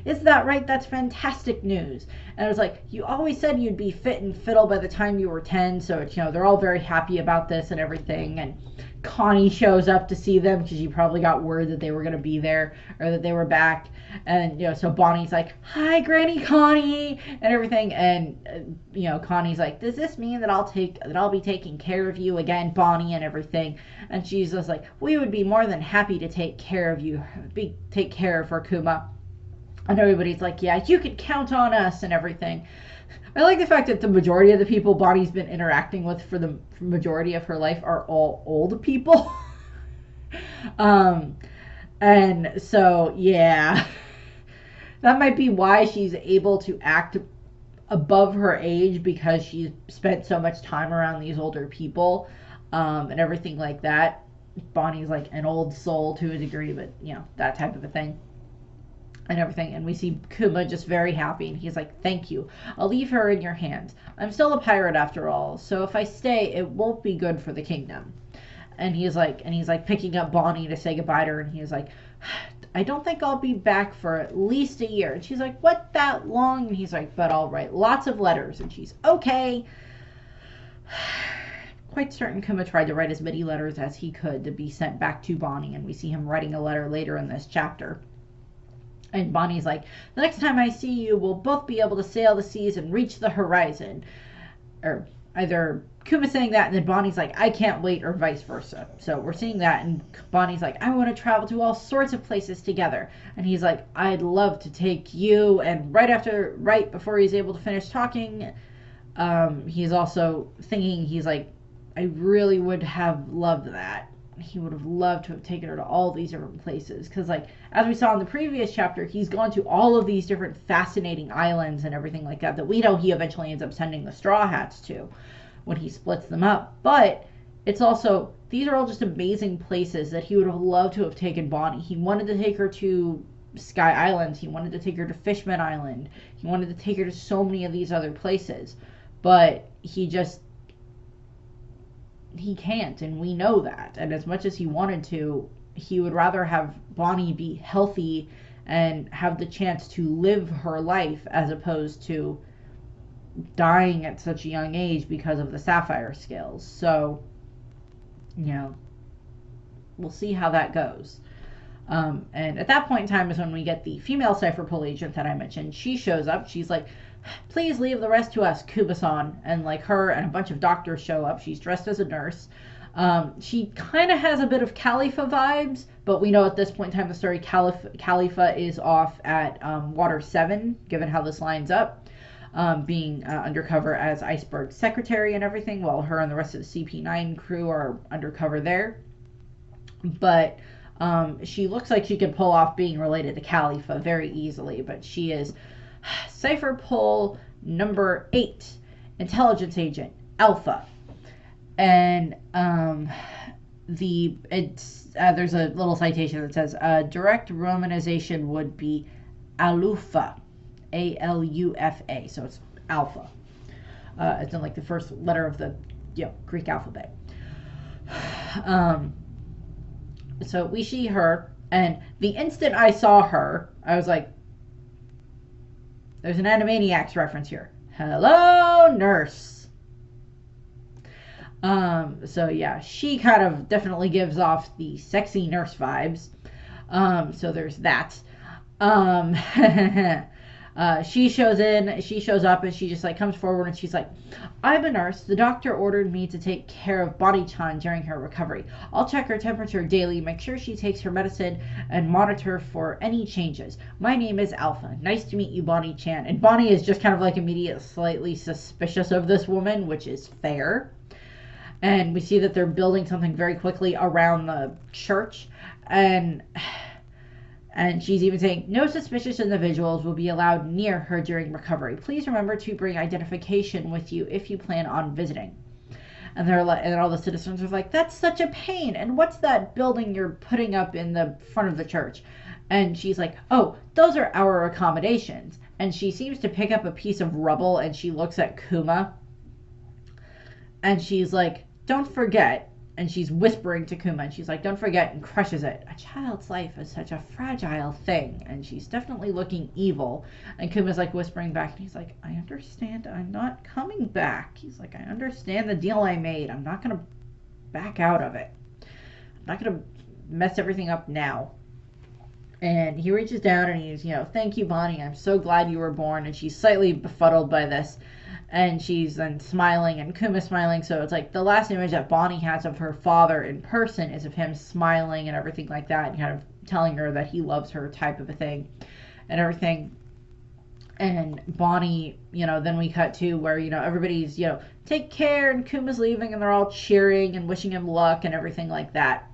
is that right? That's fantastic news. And it was like, you always said you'd be fit and fiddle by the time you were 10. So it's, they're all very happy about this and everything. And Connie shows up to see them because she probably got word that they were going to be there, or that they were back. And, so Bonnie's like, hi, Granny Connie, and everything. And, Connie's like, does this mean that I'll be taking care of you again, Bonnie, and everything? And she's just like, we would be more than happy to take care of you, take care of her, Kuma. And everybody's like, yeah, you could count on us and everything. I like the fact that the majority of the people Bonnie's been interacting with for the majority of her life are all old people. And so, yeah, that might be why she's able to act above her age, because she's spent so much time around these older people, and everything like that. Bonnie's like an old soul to a degree, but, that type of a thing. And everything, and we see Kuma just very happy, and he's like, thank you, I'll leave her in your hands. I'm still a pirate after all, so if I stay, it won't be good for the kingdom. And he's like picking up Bonnie to say goodbye to her, and he's like, I don't think I'll be back for at least a year. And she's like, what, that long? And he's like, but I'll write lots of letters. And she's okay. Quite certain Kuma tried to write as many letters as he could to be sent back to Bonnie, and we see him writing a letter later in this chapter. And Bonnie's like, the next time I see you, we'll both be able to sail the seas and reach the horizon. Or either Kuma saying that, and then Bonnie's like, I can't wait, or vice versa. So we're seeing that, and Bonnie's like, I want to travel to all sorts of places together. And he's like, I'd love to take you. And right before he's able to finish talking, he's also thinking, he's like, I really would have loved that. He would have loved to have taken her to all these different places, because like as we saw in the previous chapter, he's gone to all of these different fascinating islands and everything like that we know he eventually ends up sending the Straw Hats to when he splits them up. But it's also, these are all just amazing places that he would have loved to have taken Bonnie. He wanted to take her to Sky Islands, he wanted to take her to Fishman Island, he wanted to take her to so many of these other places, but he can't, and we know that. And as much as he wanted to, he would rather have Bonnie be healthy and have the chance to live her life, as opposed to dying at such a young age because of the sapphire scales. So, we'll see how that goes. And at that point in time is when we get the female Cypher Pole agent that I mentioned. She shows up. She's like, Please leave the rest to us, Kuba-san. And like her and a bunch of doctors show up. She's dressed as a nurse. She kind of has a bit of Khalifa vibes, but we know at this point in time the story Khalifa is off at Water 7, given how this lines up, being undercover as Iceberg's secretary and everything, while her and the rest of the CP9 crew are undercover there. But she looks like she could pull off being related to Khalifa very easily, but she is Cypher Pull number 8, Intelligence Agent, Alpha. And there's a little citation that says direct romanization would be Alufa, Alufa, so it's Alpha. It's in like the first letter of the Greek alphabet. So we see her, and the instant I saw her, I was like, there's an Animaniacs reference here. Hello, nurse. So yeah, she kind of definitely gives off the sexy nurse vibes. So there's that. She shows up, and she just like comes forward, and she's like, I'm a nurse. The doctor ordered me to take care of Bonnie-chan during her recovery. I'll check her temperature daily, make sure she takes her medicine, and monitor for any changes. My name is Alpha. Nice to meet you, Bonnie-chan. And Bonnie is just kind of like immediately slightly suspicious of this woman, which is fair. And we see that they're building something very quickly around the church. And she's even saying, no suspicious individuals will be allowed near her during recovery. Please remember to bring identification with you if you plan on visiting. And all the citizens are like, that's such a pain. And what's that building you're putting up in the front of the church? And she's like, oh, those are our accommodations. And she seems to pick up a piece of rubble, and she looks at Kuma. And she's like, don't forget, and she's whispering to Kuma, and she's like, don't forget, and crushes it. A child's life is such a fragile thing, and she's definitely looking evil. And Kuma's like whispering back, and he's like, I understand, I'm not coming back. He's like, I understand the deal I made. I'm not going to back out of it. I'm not going to mess everything up now. And he reaches down, and he's, thank you, Bonnie, I'm so glad you were born. And she's slightly befuddled by this. And she's then smiling, and Kuma's smiling, so it's like the last image that Bonnie has of her father in person is of him smiling and everything like that, and kind of telling her that he loves her type of a thing and everything. And Bonnie, then we cut to where, everybody's, take care, and Kuma's leaving, and they're all cheering and wishing him luck and everything like that.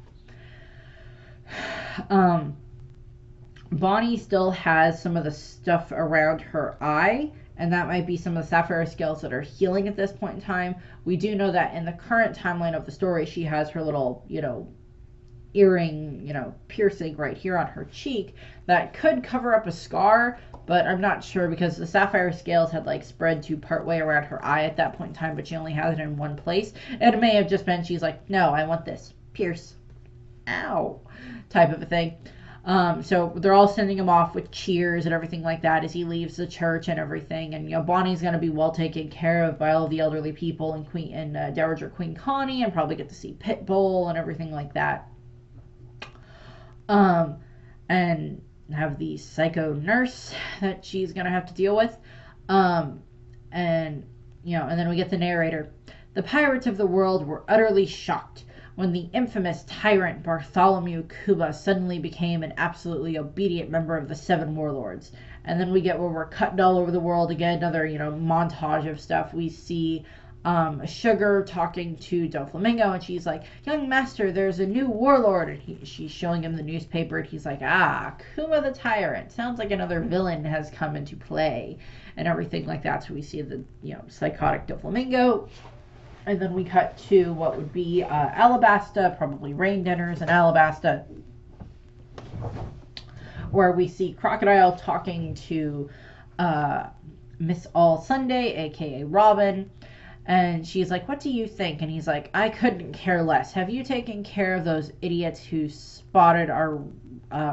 Bonnie still has some of the stuff around her eye, and that might be some of the sapphire scales that are healing at this point in time. We do know that in the current timeline of the story, she has her little, earring, piercing right here on her cheek that could cover up a scar, but I'm not sure because the sapphire scales had like spread to partway around her eye at that point in time, but she only has it in one place. And it may have just been she's like, no, I want this. Pierce. Ow. Type of a thing. So they're all sending him off with cheers and everything like that as he leaves the church and everything. And, Bonnie's going to be well taken care of by all the elderly people and Dowager Queen Connie, and probably get to see Pitbull and everything like that. And have the psycho nurse that she's going to have to deal with. And then we get the narrator. The pirates of the world were utterly shocked when the infamous tyrant Bartholomew Kuba suddenly became an absolutely obedient member of the Seven Warlords. And then we get where we're cutting all over the world again, another, montage of stuff. We see Sugar talking to Doflamingo, and she's like, young master, there's a new warlord. And she's showing him the newspaper, and he's like, Kuma the Tyrant. Sounds like another villain has come into play, and everything like that. So we see the, psychotic Doflamingo. And then we cut to what would be Alabasta, probably rain dinners in Alabasta, where we see Crocodile talking to Miss All Sunday, aka Robin, and she's like, what do you think? And he's like, I couldn't care less. Have you taken care of those idiots who spotted our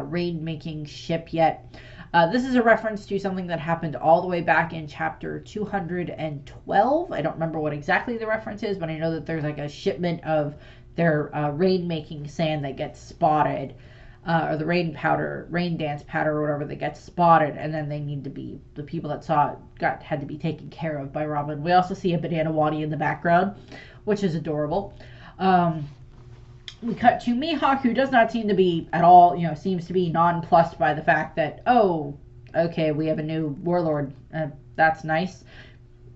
raid-making ship yet? This is a reference to something that happened all the way back in chapter 212. I don't remember what exactly the reference is, but I know that there's like a shipment of their raid-making sand that gets spotted or the rain dance powder or whatever, that gets spotted, and then they need to be, the people that saw it had to be taken care of by Robin. We also see a Banana Wadi in the background, which is adorable. We cut to Mihawk, who does not seem to be at all, seems to be nonplussed by the fact that, oh, okay, we have a new warlord. That's nice.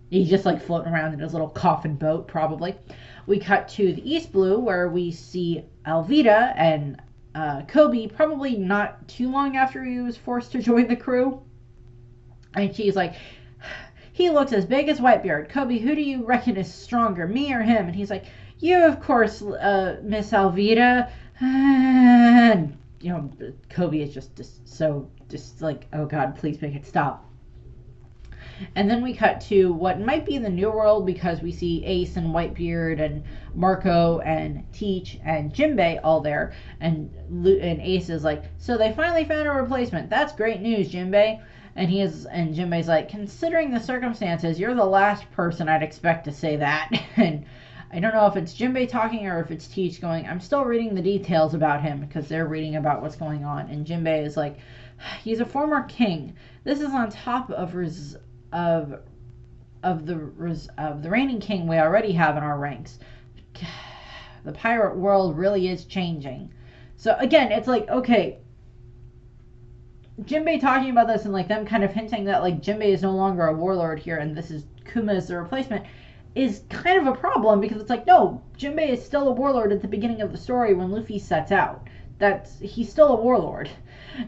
He's just like floating around in his little coffin boat, probably. We cut to the East Blue, where we see Alvida and Koby, probably not too long after he was forced to join the crew. And she's like, he looks as big as Whitebeard. Koby, who do you reckon is stronger, me or him? And he's like, you, of course, Miss Alvida. And, Koby is just like, oh God, please make it stop. And then we cut to what might be the New World, because we see Ace and Whitebeard and Marco and Teach and Jinbei all there. And Ace is like, so they finally found a replacement. That's great news, Jinbei. And Jinbei's like, considering the circumstances, you're the last person I'd expect to say that. And I don't know if it's Jinbei talking or if it's Teach going, I'm still reading the details about him, because they're reading about what's going on. And Jinbei is like, he's a former king. This is on top of the reigning king we already have in our ranks. The pirate world really is changing. So again, it's like, okay, Jinbei talking about this and like them kind of hinting that like Jinbei is no longer a warlord here and this is Kuma as the replacement is kind of a problem, because it's like, no, Jinbei is still a warlord at the beginning of the story when Luffy sets out. He's still a warlord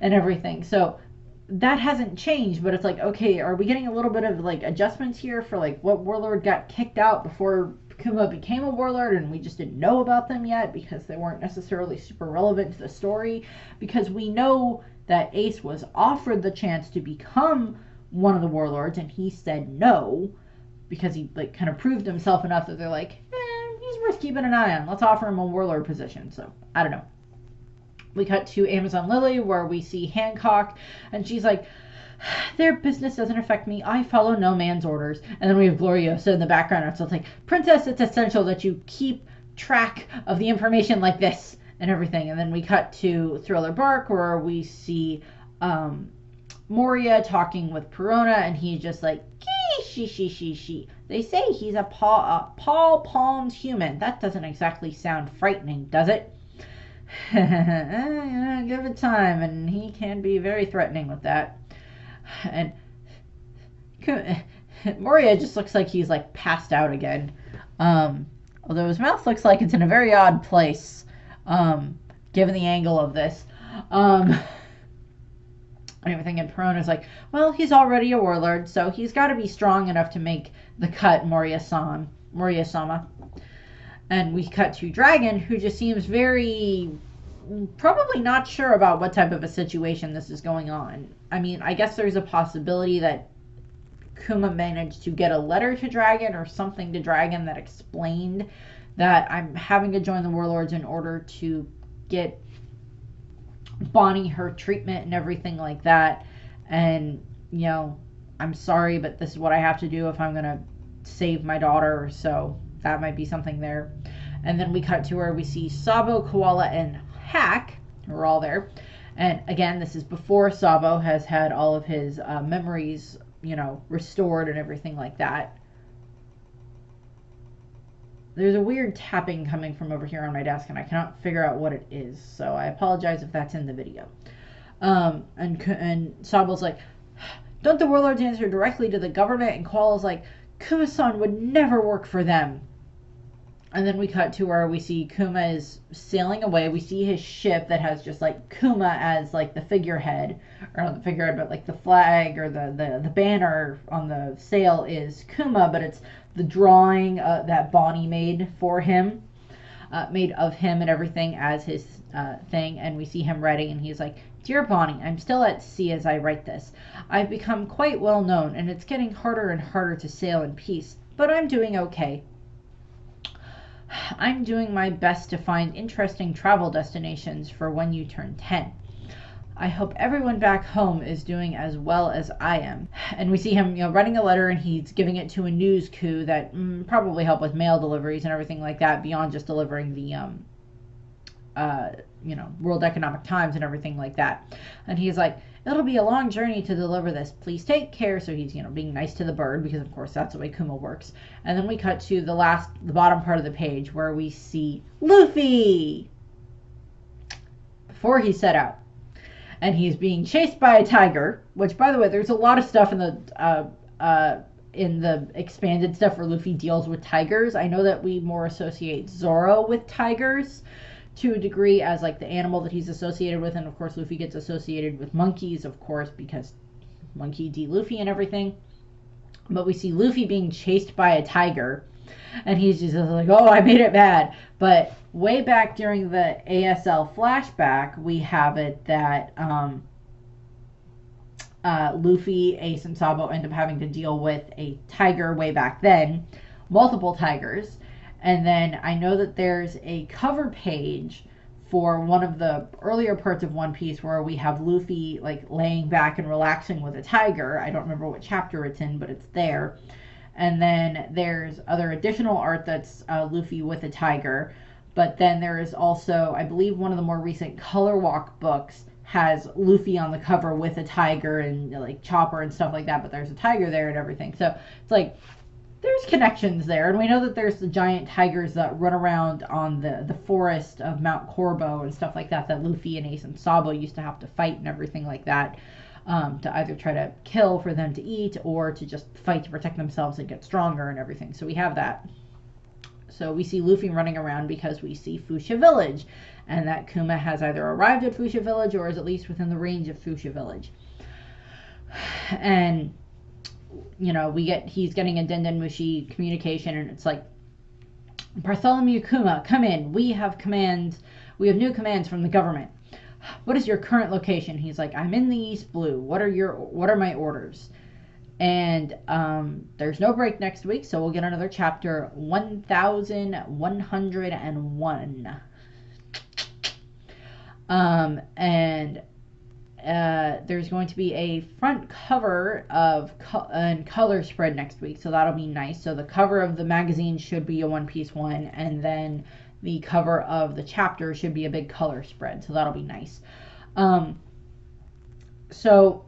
and everything. So that hasn't changed, but it's like, okay, are we getting a little bit of like adjustments here for like what warlord got kicked out before Kuma became a warlord and we just didn't know about them yet because they weren't necessarily super relevant to the story? Because we know that Ace was offered the chance to become one of the warlords and he said no, because he like kind of proved himself enough that they're like, he's worth keeping an eye on, let's offer him a warlord position. So I don't know. We cut to Amazon Lily, where we see Hancock, and she's like, their business doesn't affect me. I follow no man's orders. And then we have Gloriosa in the background, and so it's like, Princess, it's essential that you keep track of the information like this and everything. And then we cut to Thriller Bark, where we see Moria talking with Perona, and he's just like, she. They say he's a Paul Palms human. That doesn't exactly sound frightening, does it? Give it time, and he can be very threatening with that. And Moria just looks like he's like passed out again, although his mouth looks like it's in a very odd place, given the angle of this, and everything. And Perona's like, well, he's already a warlord, so he's got to be strong enough to make the cut, Moria-sama. And we cut to Dragon, who just seems probably not sure about what type of a situation this is going on. I mean, I guess there's a possibility that Kuma managed to get a letter to Dragon or something to Dragon that explained that I'm having to join the warlords in order to get Bonnie her treatment and everything like that. And, I'm sorry, but this is what I have to do if I'm going to save my daughter. So that might be something there. And then we cut to where we see Sabo, Koala, and Hack, who are all there. And again, this is before Sabo has had all of his memories, restored and everything like that. There's a weird tapping coming from over here on my desk, and I cannot figure out what it is. So I apologize if that's in the video. And Sabo's like, don't the warlords answer directly to the government? And Koala's like, Kuma-san would never work for them. And then we cut to where we see Kuma is sailing away. We see his ship that has just like Kuma as like the figurehead, or not the figurehead, but like the flag or the banner on the sail is Kuma, but it's the drawing that Bonnie made for him, made of him and everything as his thing. And we see him writing, and he's like, Dear Bonnie, I'm still at sea as I write this. I've become quite well known, and it's getting harder and harder to sail in peace, but I'm doing okay. I'm doing my best to find interesting travel destinations for when you turn 10. I hope everyone back home is doing as well as I am. And we see him, writing a letter, and he's giving it to a news coup that probably help with mail deliveries and everything like that, beyond just delivering World Economic Times and everything like that. And he's like, it'll be a long journey to deliver this. Please take care. So he's, being nice to the bird, because of course that's the way Kuma works. And then we cut to the bottom part of the page where we see Luffy before he set out. And he's being chased by a tiger, which, by the way, there's a lot of stuff in the expanded stuff where Luffy deals with tigers. I know that we more associate Zoro with tigers to a degree as like the animal that he's associated with, and of course Luffy gets associated with monkeys, of course, because Monkey D. Luffy and everything. But we see Luffy being chased by a tiger, and he's just like, oh, I made it bad. But way back during the ASL flashback, we have it that Luffy, Ace, and Sabo end up having to deal with a tiger way back then, multiple tigers. And then I know that there's a cover page for one of the earlier parts of One Piece where we have Luffy like laying back and relaxing with a tiger. I don't remember what chapter it's in, but it's there. And then there's other additional art that's Luffy with a tiger. But then there is also, I believe, one of the more recent Color Walk books has Luffy on the cover with a tiger and like Chopper and stuff like that. But there's a tiger there and everything. So it's like, there's connections there. And we know that there's the giant tigers that run around on the forest of Mount Corbo and stuff like that Luffy and Ace and Sabo used to have to fight and everything like that. To either try to kill for them to eat or to just fight to protect themselves and get stronger and everything. So we have that. So we see Luffy running around because we see Fuchsia Village, and that Kuma has either arrived at Fuchsia Village or is at least within the range of Fuchsia Village. And he's getting a Denden Mushi communication, and it's like, Bartholomew Kuma, come in. We have new commands from the government. What is your current location? He's like, I'm in the East Blue. What are my orders? And there's no break next week, so we'll get another chapter 1101. There's going to be a front cover and color spread next week, so that'll be nice. So the cover of the magazine should be a One Piece one, and then the cover of the chapter should be a big color spread, so that'll be nice. So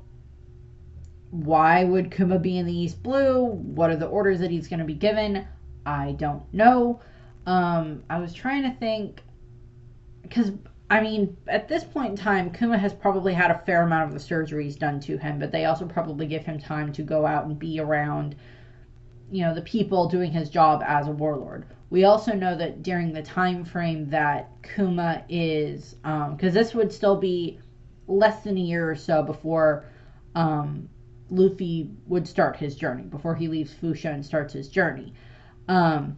why would Kuma be in the East Blue? What are the orders that he's going to be given? I don't know. I was trying to think, because at this point in time, Kuma has probably had a fair amount of the surgeries done to him, but they also probably give him time to go out and be around, the people doing his job as a warlord. We also know that during the time frame that Kuma is, because this would still be less than a year or so before Luffy would start his journey, before he leaves Fuchsia and starts his journey. But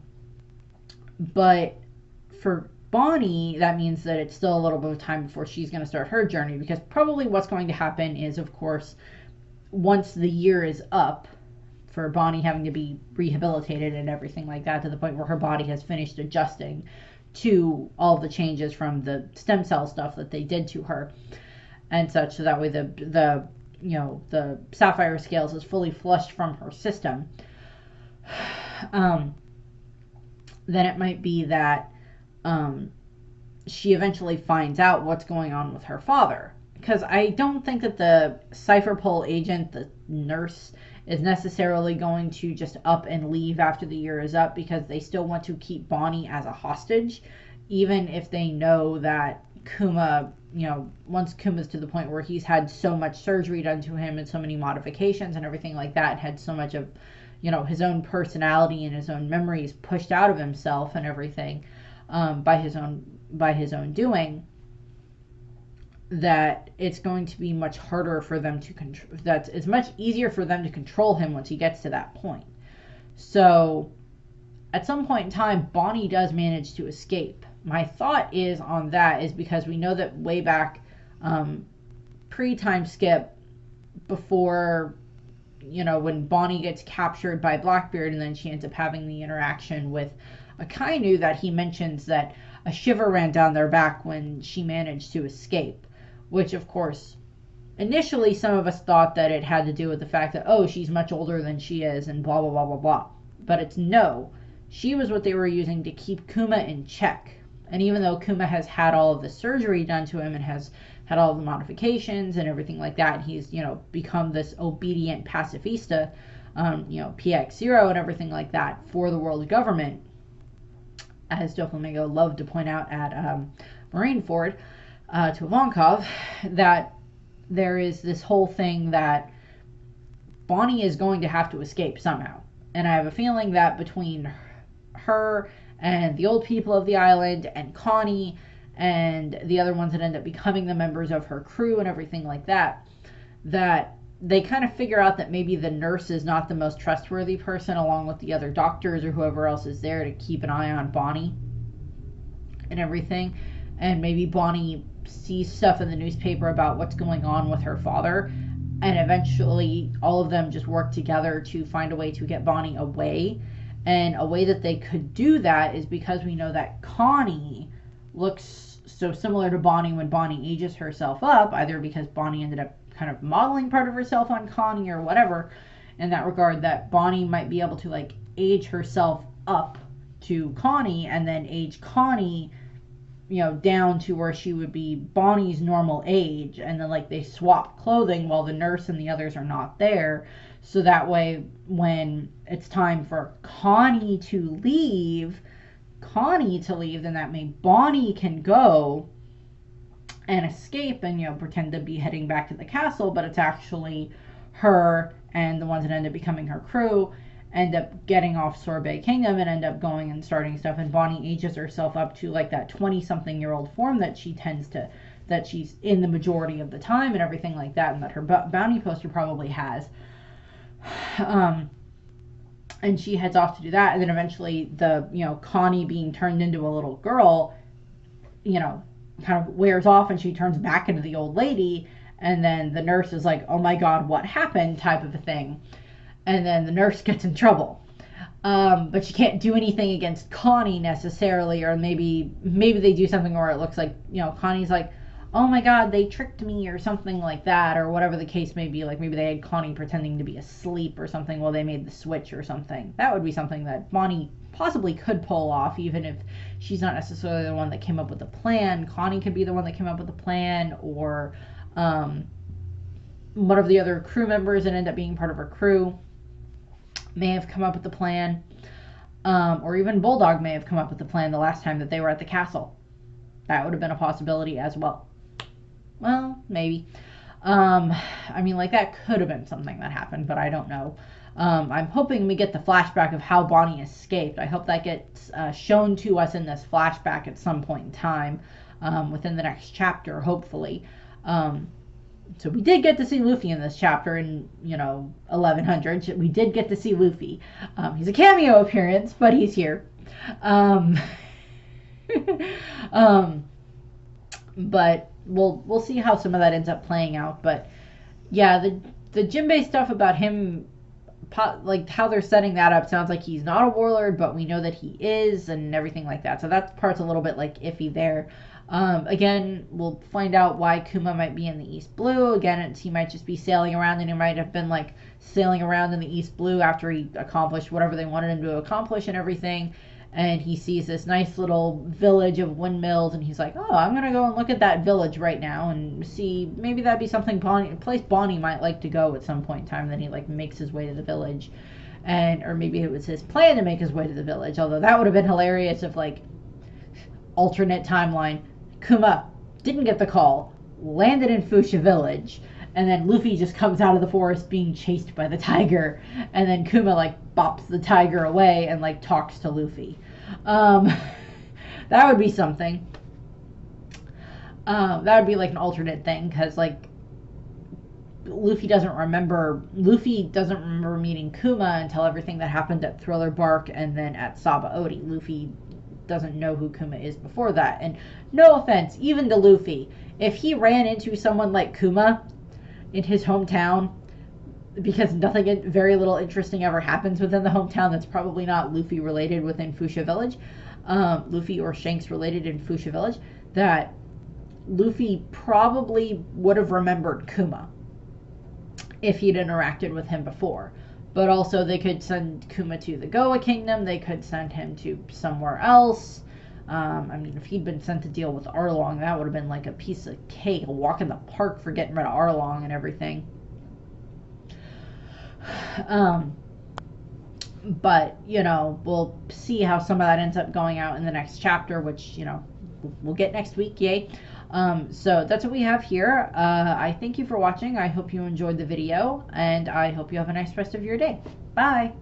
for Bonnie, that means that it's still a little bit of time before she's going to start her journey, because probably what's going to happen is, of course, once the year is up, for Bonnie having to be rehabilitated and everything like that, to the point where her body has finished adjusting to all the changes from the stem cell stuff that they did to her and such, so that way the sapphire scales is fully flushed from her system. Then it might be that she eventually finds out what's going on with her father, because I don't think that the Cypher Pole agent, the nurse, is necessarily going to just up and leave after the year is up, because they still want to keep Bonnie as a hostage, even if they know that Kuma, once Kuma's to the point where he's had so much surgery done to him and so many modifications and everything like that, and had so much of, his own personality and his own memories pushed out of himself and everything, by his own doing, that it's going to be much harder for them to control. That it's much easier for them to control him once he gets to that point. So at some point in time, Bonnie does manage to escape. My thought is on that is because we know that way back, pre-time skip, before, when Bonnie gets captured by Blackbeard, and then she ends up having the interaction with Akainu, that he mentions that a shiver ran down their back when she managed to escape. Which, of course, initially some of us thought that it had to do with the fact that, oh, she's much older than she is and blah, blah, blah, blah, blah. But it's no. She was what they were using to keep Kuma in check. And even though Kuma has had all of the surgery done to him and has had all of the modifications and everything like that, he's, become this obedient pacifista, PX0 and everything like that for the world government, as Doflamingo loved to point out at Marineford to Ivankov, that there is this whole thing that Bonnie is going to have to escape somehow. And I have a feeling that between her and the old people of the island and Connie and the other ones that end up becoming the members of her crew and everything like that, that they kind of figure out that maybe the nurse is not the most trustworthy person, along with the other doctors or whoever else is there to keep an eye on Bonnie and everything. And maybe Bonnie sees stuff in the newspaper about what's going on with her father, and eventually all of them just work together to find a way to get Bonnie away. And a way that they could do that is because we know that Connie looks so similar to Bonnie when Bonnie ages herself up, either because Bonnie ended up kind of modeling part of herself on Connie or whatever, in that regard, that Bonnie might be able to like age herself up to Connie and then age Connie, down to where she would be Bonnie's normal age, and then like they swap clothing while the nurse and the others are not there. So that way, when it's time for Connie to leave, then that means Bonnie can go and escape and, pretend to be heading back to the castle, but it's actually her and the ones that end up becoming her crew end up getting off Sorbet Kingdom and end up going and starting stuff, and Bonnie ages herself up to like that 20-something-year-old form that she's in the majority of the time and everything like that, and that her bounty poster probably has. And she heads off to do that, and then eventually the Connie being turned into a little girl kind of wears off, and she turns back into the old lady, and then the nurse is like, oh my god, what happened, type of a thing. And then the nurse gets in trouble, but she can't do anything against Connie necessarily, or maybe they do something where it looks like Connie's like, oh my god, they tricked me or something like that, or whatever the case may be. Like maybe they had Connie pretending to be asleep or something while they made the switch or something. That would be something that Bonnie possibly could pull off, even if she's not necessarily the one that came up with the plan. Connie could be the one that came up with the plan, or one of the other crew members that end up being part of her crew may have come up with the plan, or even Bulldog may have come up with the plan the last time that they were at the castle. That would have been a possibility as well. Well, maybe. Like that could have been something that happened, but I don't know. I'm hoping we get the flashback of how Bonnie escaped. I hope that gets shown to us in this flashback at some point in time, within the next chapter, hopefully. So we did get to see Luffy in this chapter in, 1100. We did get to see Luffy. He's a cameo appearance, but he's here. But we'll see how some of that ends up playing out. But yeah, the Jinbei stuff about him, like how they're setting that up, sounds like he's not a warlord, but we know that he is and everything like that. So that part's a little bit like iffy there. Again, we'll find out why Kuma might be in the East Blue. Again, he might just be sailing around, and he might have been like sailing around in the East Blue after he accomplished whatever they wanted him to accomplish and everything. And he sees this nice little village of windmills, and he's like, oh, I'm going to go and look at that village right now and see, maybe that'd be something a place Bonnie might like to go at some point in time. And then he like makes his way to the village, or maybe it was his plan to make his way to the village, although that would have been hilarious if, like, alternate timeline, Kuma didn't get the call, landed in Fuchsia Village, and then Luffy just comes out of the forest being chased by the tiger, and then Kuma like bops the tiger away and like talks to Luffy. That would be something. That would be like an alternate thing, because like Luffy doesn't remember meeting Kuma until everything that happened at Thriller Bark and then at Sabaody. Luffy doesn't know who Kuma is before that. And no offense, even to Luffy, if he ran into someone like Kuma in his hometown, because very little interesting ever happens within the hometown that's probably not Luffy related within Fuchsia Village, Luffy or Shanks related in Fuchsia Village, that Luffy probably would have remembered Kuma if he'd interacted with him before. But also they could send Kuma to the Goa Kingdom, they could send him to somewhere else, I mean, if he'd been sent to deal with Arlong, that would have been like a piece of cake, a walk in the park for getting rid of Arlong and everything. But, you know, we'll see how some of that ends up going out in the next chapter, which, you know, we'll get next week, yay. So that's what we have here. I thank you for watching. I hope you enjoyed the video, and I hope you have a nice rest of your day. Bye!